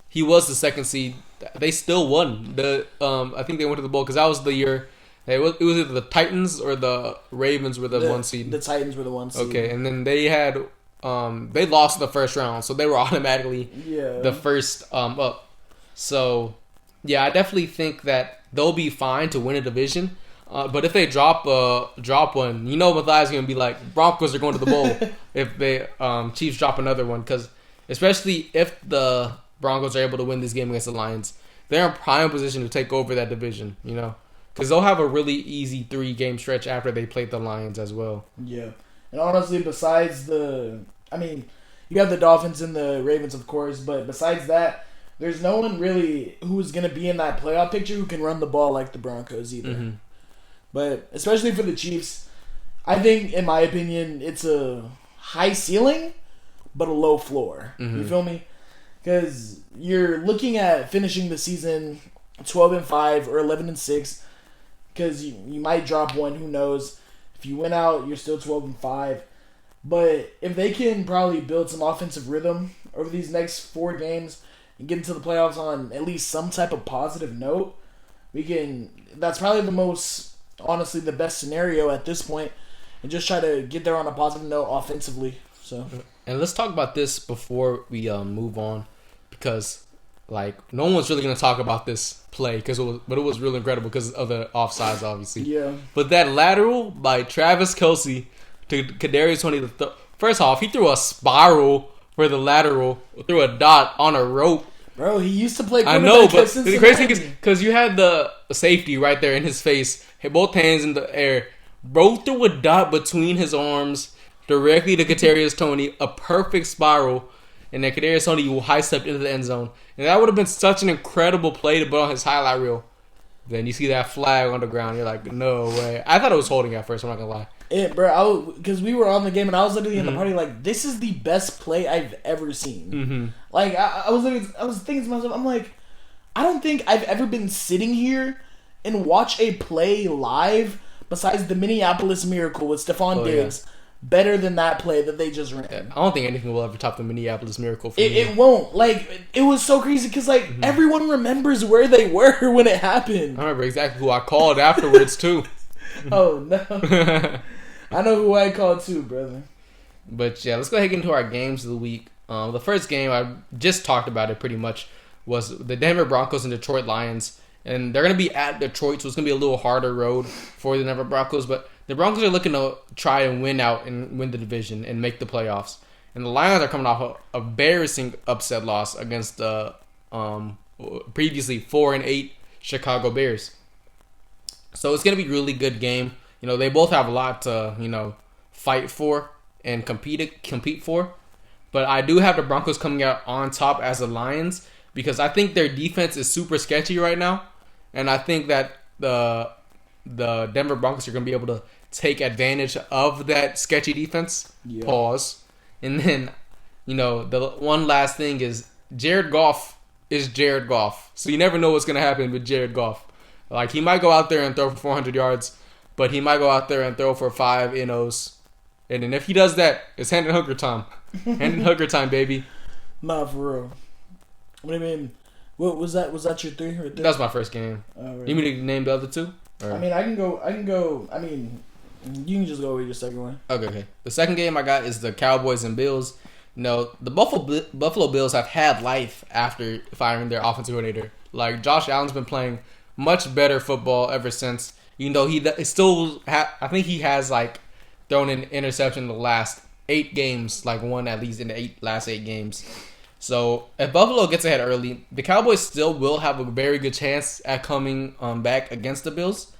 he was the 2nd seed. They still won. I think they went to the bowl because that was the year. It was either the Titans or the Ravens were the 1 seed. The Titans were the 1 seed. Okay, and then they had they lost in the first round, so they were automatically the first up. So yeah, I definitely think that they'll be fine to win a division. But if they drop one, you know Matthias gonna be like, Broncos are going to the bowl if they Chiefs drop another one, because especially if the Broncos are able to win this game against the Lions, they're in prime position to take over that division, you know, because they'll have a really easy 3-game stretch after they play the Lions as well. Yeah, and honestly, besides you have the Dolphins and the Ravens, of course, but besides that, there's no one really who's going to be in that playoff picture who can run the ball like the Broncos either. Mm-hmm. But especially for the Chiefs, I think, in my opinion, it's a high ceiling, but a low floor. Mm-hmm. You feel me? Because you're looking at finishing the season 12-5 or 11-6. Because you might drop one, who knows? If you win out, you're still 12-5. But if they can probably build some offensive rhythm over these next 4 games and get into the playoffs on at least some type of positive note, that's probably honestly the best scenario at this point, and just try to get there on a positive note offensively. So, and let's talk about this before we move on, because like no one's really gonna talk about this play but it was really incredible because of the offsides, obviously. Yeah. But that lateral by Travis Kelce to Kadarius Toney, first off, he threw a spiral for the lateral, threw a dot on a rope. Bro, he used to play. I know, but the crazy thing is because you had the safety right there in his face, had both hands in the air, bro threw a dot between his arms directly to Kadarius Toney, a perfect spiral, and then Kadarius Toney high-stepped into the end zone. And that would have been such an incredible play to put on his highlight reel. Then you see that flag on the ground, you're like, no way. I thought it was holding at first, I'm not going to lie. Bro, because we were on the game and I was literally in the party like, this is the best play I've ever seen. Mm-hmm. Like, I was thinking to myself, I'm like, I don't think I've ever been sitting here and watch a play live besides the Minneapolis Miracle with Stephon Diggs better than that play that they just ran. I don't think anything will ever top the Minneapolis Miracle for me. It won't. Like, it was so crazy because, like, everyone remembers where they were when it happened. I remember exactly who I called afterwards, too. Oh no. I know who I called too, brother. But yeah, let's go ahead and get into our games of the week. The first game, I just talked about it pretty much, was the Denver Broncos and Detroit Lions. And they're going to be at Detroit, so it's going to be a little harder road for the Denver Broncos. But the Broncos are looking to try and win out and win the division and make the playoffs. And the Lions are coming off a embarrassing upset loss against the previously 4-8 Chicago Bears. So it's going to be a really good game. You know, they both have a lot to, fight for and compete for. But I do have the Broncos coming out on top as the Lions because I think their defense is super sketchy right now. And I think that the Denver Broncos are going to be able to take advantage of that sketchy defense. Yeah. Pause. And then, the one last thing is Jared Goff is Jared Goff. So you never know what's going to happen with Jared Goff. Like, he might go out there and throw for 400 yards, but he might go out there and throw for 5 NOs. And then if he does that, it's Hendon Hooker time. Hendon Hooker time, baby. Nah, for real. What do you mean? What was that? Was that your 3 right there? That was my first game. Right. You mean to name the other 2? Or? I mean, I can go. I mean, you can just go with your second one. Okay. The second game I got is the Cowboys and Bills. The Buffalo Bills have had life after firing their offensive coordinator. Like, Josh Allen's been playing much better football ever since. Even though he still, I think he has thrown an interception in the last 8 games, one at least in the last 8 games. So if Buffalo gets ahead early, the Cowboys still will have a very good chance at coming back against the Bills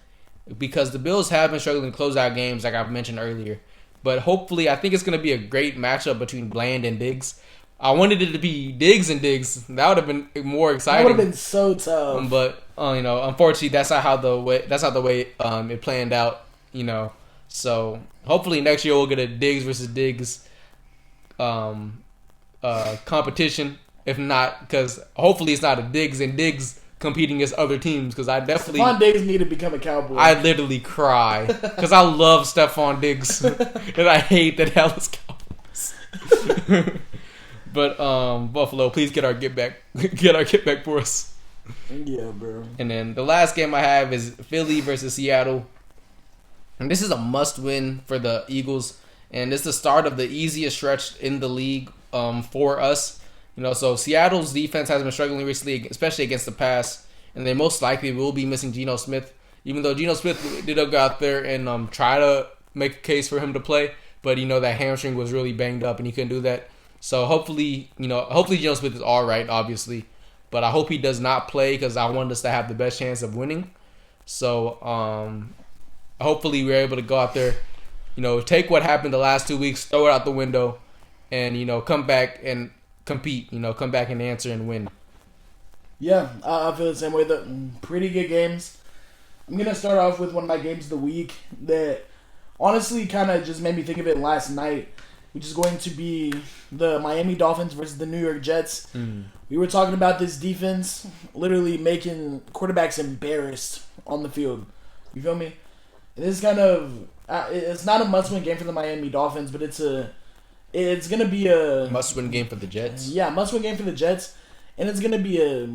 because the Bills have been struggling to close out games, like I've mentioned earlier. But hopefully, I think it's going to be a great matchup between Bland and Diggs. I wanted it to be Diggs and Diggs. That would have been more exciting. That would have been so tough. But unfortunately, that's not the way it planned out. So hopefully next year we'll get a Diggs versus Diggs competition. If not, because hopefully it's not a Diggs and Diggs competing against other teams. Because I definitely Stephon Diggs need to become a Cowboy. I literally cry because I love Stephon Diggs and I hate the Dallas Cowboys. But Buffalo, please get our get back for us. Yeah, bro. And then the last game I have is Philly versus Seattle. And this is a must-win for the Eagles. And it's the start of the easiest stretch in the league for us. So Seattle's defense has been struggling recently, especially against the pass. And they most likely will be missing Geno Smith. Even though Geno Smith did go out there and try to make a case for him to play. But, that hamstring was really banged up and he couldn't do that. So hopefully Geno Smith is all right, obviously. But I hope he does not play because I want us to have the best chance of winning. So hopefully we're able to go out there, take what happened the last 2 weeks, throw it out the window, and, come back and compete, come back and answer and win. Yeah, I feel the same way. Pretty good games. I'm going to start off with one of my games of the week that honestly kind of just made me think of it last night, which is going to be the Miami Dolphins versus the New York Jets. We were talking about this defense literally making quarterbacks embarrassed on the field. You feel me? It is kind of it's not a must-win game for the Miami Dolphins, but it's going to be a must-win game for the Jets. Yeah, must-win game for the Jets, and it's going to be a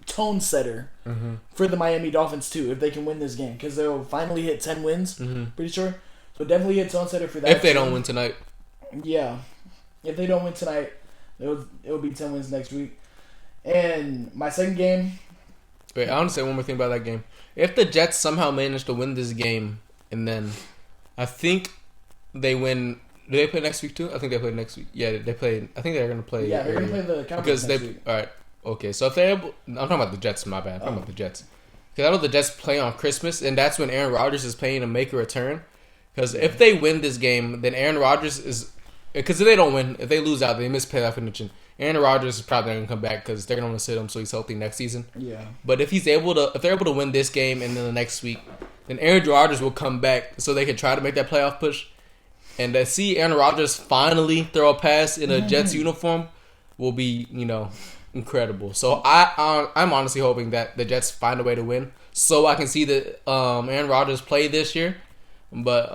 tone setter for the Miami Dolphins too if they can win this game because they'll finally hit 10 wins. Pretty sure. So definitely hit tone setter for that. If they don't win tonight. Yeah. If they don't win tonight, it'll be 10 wins next week. And my second game. Wait, I want to say one more thing about that game. If the Jets somehow manage to win this game, and then I think they win. Do they play next week too? I think they play next week. Yeah, they play. I think they're going to play. Yeah, they're going to play the Cowboys next week. All right. Okay, so if they're able. I'm talking about the Jets, my bad. I'm talking about the Jets. Because I know the Jets play on Christmas, and that's when Aaron Rodgers is playing to make a return. Because if they win this game, then Aaron Rodgers is... Because if they don't win, if they lose out, they miss playoff contention. Aaron Rodgers is probably not going to come back because they're going to want to sit him so he's healthy next season. Yeah. But if they're able to win this game and then the next week, then Aaron Rodgers will come back so they can try to make that playoff push. And to see Aaron Rodgers finally throw a pass in a Jets uniform will be, incredible. So I'm honestly hoping that the Jets find a way to win so I can see that Aaron Rodgers play this year. But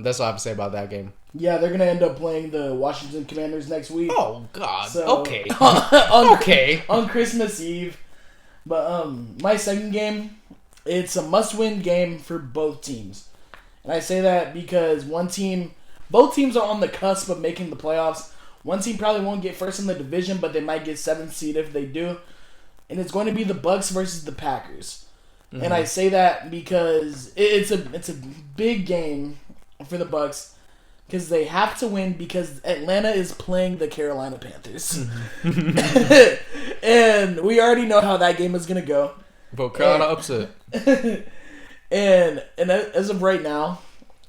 that's all I have to say about that game. Yeah, they're going to end up playing the Washington Commanders next week. Oh, God. So, okay. On Christmas Eve. But my second game, it's a must-win game for both teams. And I say that because both teams are on the cusp of making the playoffs. One team probably won't get first in the division, but they might get 7th seed if they do. And it's going to be the Bucs versus the Packers. Mm-hmm. And I say that because it's a big game for the Bucs because they have to win because Atlanta is playing the Carolina Panthers. Mm-hmm. And we already know how that game is going to go. But Carolina upset. and as of right now,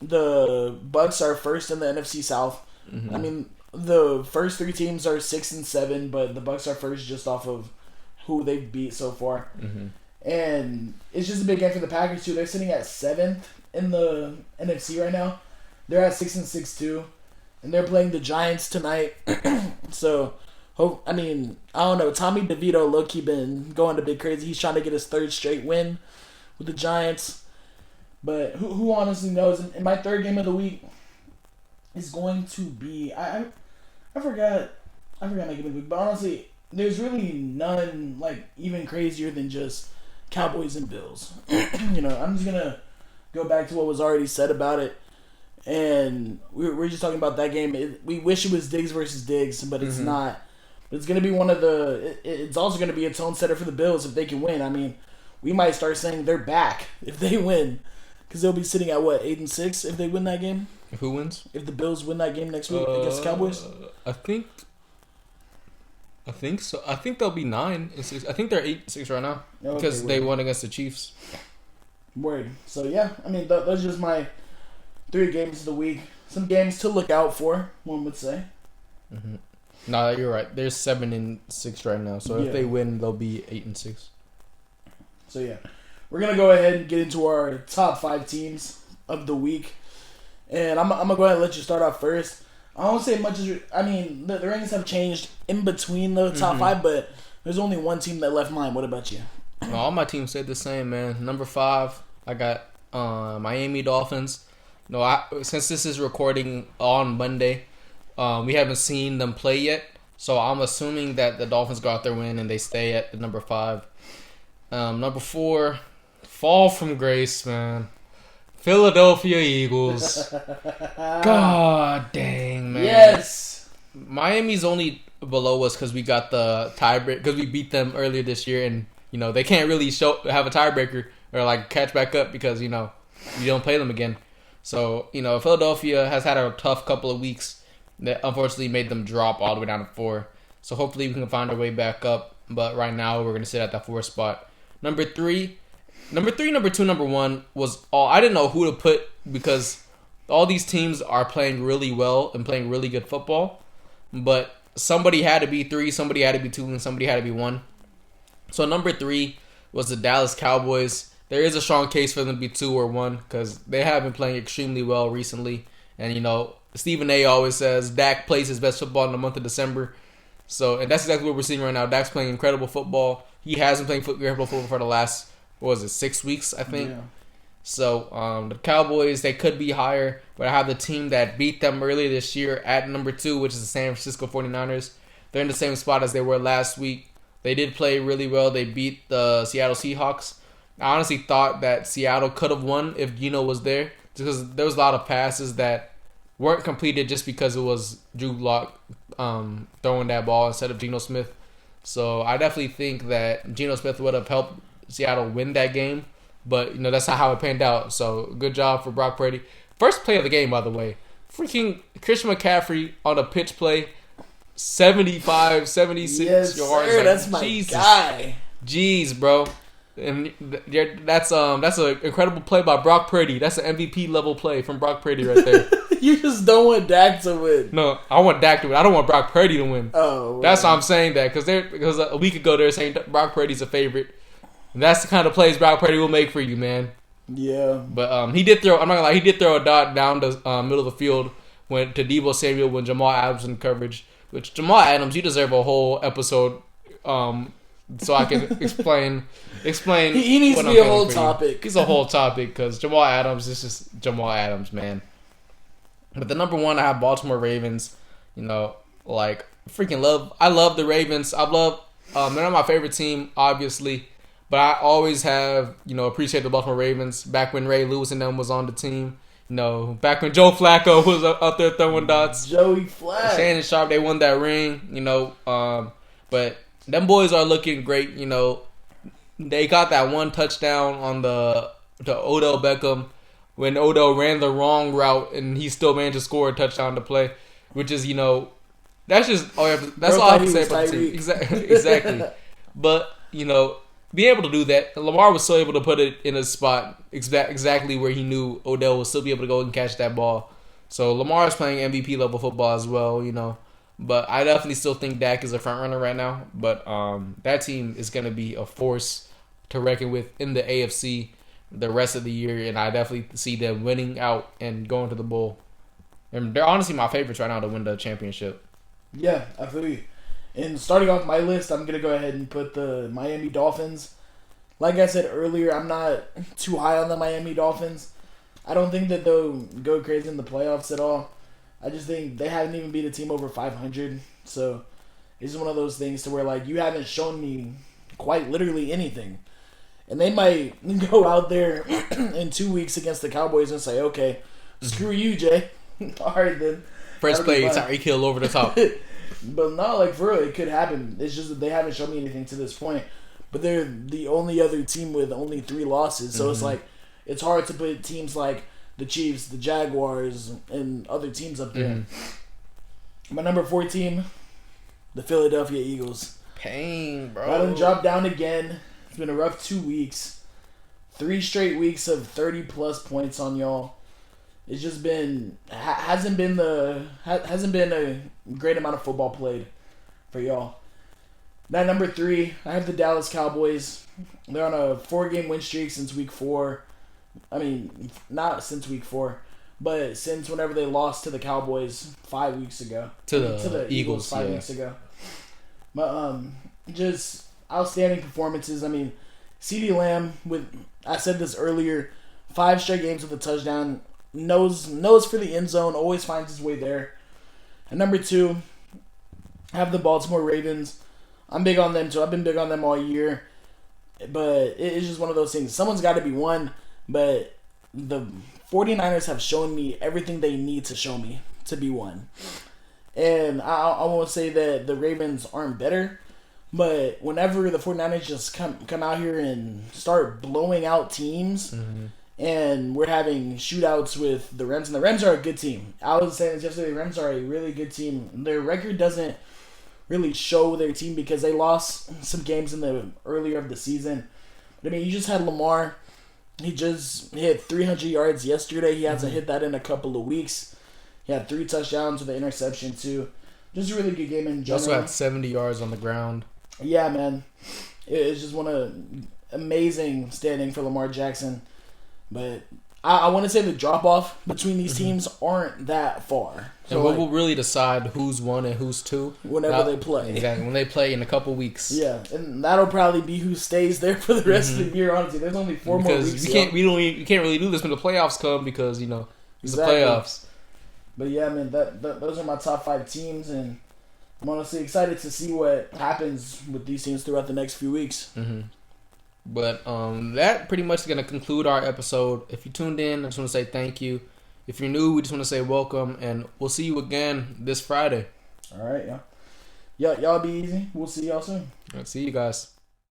the Bucs are first in the NFC South. Mm-hmm. I mean, the first 3 teams are 6 and 7, but the Bucs are first just off of who they've beat so far. Mm-hmm. And it's just a big game for the Packers too. They're sitting at 7th in the NFC right now. They're at 6 and 6 too, and they're playing the Giants tonight. So, I don't know. Tommy DeVito low-key been going a bit crazy. He's trying to get his 3rd straight win with the Giants. But who honestly knows? And my 3rd game of the week is going to be I forgot my game of the week, but honestly, there's really none even crazier than just Cowboys and Bills. I'm just gonna go back to what was already said about it, and we're just talking about that game. We wish it was Diggs versus Diggs, but it's not. But it's gonna be one of the. It's also gonna be a tone setter for the Bills if they can win. I mean, we might start saying they're back if they win, because they'll be sitting at 8 and 6 if they win that game. Who wins? If the Bills win that game next week against the Cowboys, I think so. I think they'll be 9 and 6. I think they're 8-6 right now because they won against the Chiefs. Word. So yeah, those are just my 3 games of the week. Some games to look out for, one would say. Mm-hmm. No, you're right. They're 7 and 6 right now. So if they win, they'll be 8 and 6. So yeah, we're gonna go ahead and get into our top 5 teams of the week, and I'm gonna go ahead and let you start off first. I won't say much as the rankings have changed in between the top 5, but there's only one team that left mine. What about you? All my teams stayed the same, man. Number 5, I got Miami Dolphins. Since this is recording on Monday, we haven't seen them play yet, so I'm assuming that the Dolphins got their win and they stay at the number 5. Number 4, fall from grace, man. Philadelphia Eagles. God dang, man. Yes. Miami's only below us because we got the tiebreak because we beat them earlier this year, and they can't really have a tiebreaker or catch back up because you don't play them again. So Philadelphia has had a tough couple of weeks that unfortunately made them drop all the way down to 4. So hopefully we can find our way back up. But right now we're gonna sit at that 4th spot. Number 3, number 2, number 1 was all. I didn't know who to put because all these teams are playing really well and playing really good football. But somebody had to be 3, somebody had to be 2, and somebody had to be 1. So number 3 was the Dallas Cowboys. There is a strong case for them to be 2 or 1 because they have been playing extremely well recently. And, Stephen A. always says Dak plays his best football in the month of December. And that's exactly what we're seeing right now. Dak's playing incredible football. He has been playing incredible football for the last, 6 weeks, I think. Yeah. So, the Cowboys, they could be higher, but I have the team that beat them earlier this year at number 2, which is the San Francisco 49ers. They're in the same spot as they were last week. They did play really well. They beat the Seattle Seahawks. I honestly thought that Seattle could have won if Geno was there, because there was a lot of passes that weren't completed just because it was Drew Lock throwing that ball instead of Geno Smith. So I definitely think that Geno Smith would have helped Seattle win that game. But, that's not how it panned out. So, good job for Brock Purdy. First play of the game, by the way. Freaking Christian McCaffrey on a pitch play. 75, 76 yes, yards. Sir, that's my guy. Jeez, bro. And that's an incredible play by Brock Purdy. That's an MVP level play from Brock Purdy right there. You just don't want Dak to win. No, I want Dak to win. I don't want Brock Purdy to win. Oh, well. That's why I'm saying that because a week ago they were saying Brock Purdy's a favorite. And that's the kind of plays Brock Purdy will make for you, man. Yeah. But he did throw. I'm not gonna lie. He did throw a dot down the middle of the field to Deebo Samuel when Jamal Adams was in coverage. Which Jamal Adams, you deserve a whole episode. So I can explain. He needs to be a whole topic. He's a whole topic because Jamal Adams is just Jamal Adams, man. But the number 1, I have Baltimore Ravens. Freaking love. I love the Ravens. I love. They're not my favorite team, obviously. But I always have, appreciate the Baltimore Ravens back when Ray Lewis and them was on the team. Back when Joe Flacco was out there throwing dots. Joey Flacco. Shannon Sharp, they won that ring, but them boys are looking great, They got that one touchdown on the Odell Beckham when Odell ran the wrong route and he still managed to score a touchdown to play, which is, that's just all I have to say about the team. Exactly. But, being able to do that, Lamar was still able to put it in a spot exactly where he knew Odell would still be able to go and catch that ball. So Lamar is playing MVP level football as well, But I definitely still think Dak is a front runner right now. But that team is going to be a force to reckon with in the AFC the rest of the year, and I definitely see them winning out and going to the bowl. And they're honestly my favorites right now to win the championship. Yeah, I feel you. And starting off my list, I'm going to go ahead and put the Miami Dolphins. Like I said earlier, I'm not too high on the Miami Dolphins. I don't think that they'll go crazy in the playoffs at all. I just think they haven't even beat a team over 500. So it's one of those things to where, you haven't shown me quite literally anything. And they might go out there in 2 weeks against the Cowboys and say, okay, screw you, Jay. All right, then. First play, Tyreek Hill over the top. But no, for real, it could happen. It's just that they haven't shown me anything to this point. But they're the only other team with only 3 losses. So it's hard to put teams like the Chiefs, the Jaguars, and other teams up there. My number 4 team, the Philadelphia Eagles. Pain, bro. Got them dropped down again. It's been a rough 2 weeks. 3 straight weeks of 30-plus points on y'all. It's just hasn't been a great amount of football played for y'all. Now, number 3, I have the Dallas Cowboys. They're on a 4-game win streak since week 4. I mean, not since week 4, but since whenever they lost to the Cowboys 5 weeks ago. To the Eagles 5 weeks ago. But just outstanding performances. I mean, CeeDee Lamb, I said this earlier, 5 straight games with a touchdown. Knows for the end zone, always finds his way there. And number 2, I have the Baltimore Ravens. I'm big on them too. I've been big on them all year. But it's just one of those things. Someone's got to be one, but the 49ers have shown me everything they need to show me to be one. And I won't say that the Ravens aren't better, but whenever the 49ers just come out here and start blowing out teams, and we're having shootouts with the Rams, and the Rams are a good team. I was saying this yesterday, the Rams are a really good team. Their record doesn't really show their team because they lost some games in the earlier of the season. But I mean, you just had Lamar. He just hit 300 yards yesterday. He hasn't hit that in a couple of weeks. He had 3 touchdowns with an interception too. Just a really good game in general. He also had 70 yards on the ground. Yeah, man. It's just one of amazing standing for Lamar Jackson. But I want to say the drop-off between these teams aren't that far. So and what will really decide who's 1 and who's 2? Whenever they play. Exactly, when they play in a couple weeks. Yeah, and that'll probably be who stays there for the rest of the year, honestly. There's only 4 more weeks. You can't really do this when the playoffs come because, it's the playoffs. But yeah, man, those are my top 5 teams, and I'm honestly excited to see what happens with these teams throughout the next few weeks. But that pretty much is going to conclude our episode. If you tuned in, I just want to say thank you. If you're new, we just want to say welcome, and we'll see you again this Friday. All right, yeah. Y'all be easy. We'll see y'all soon. All right, see you guys.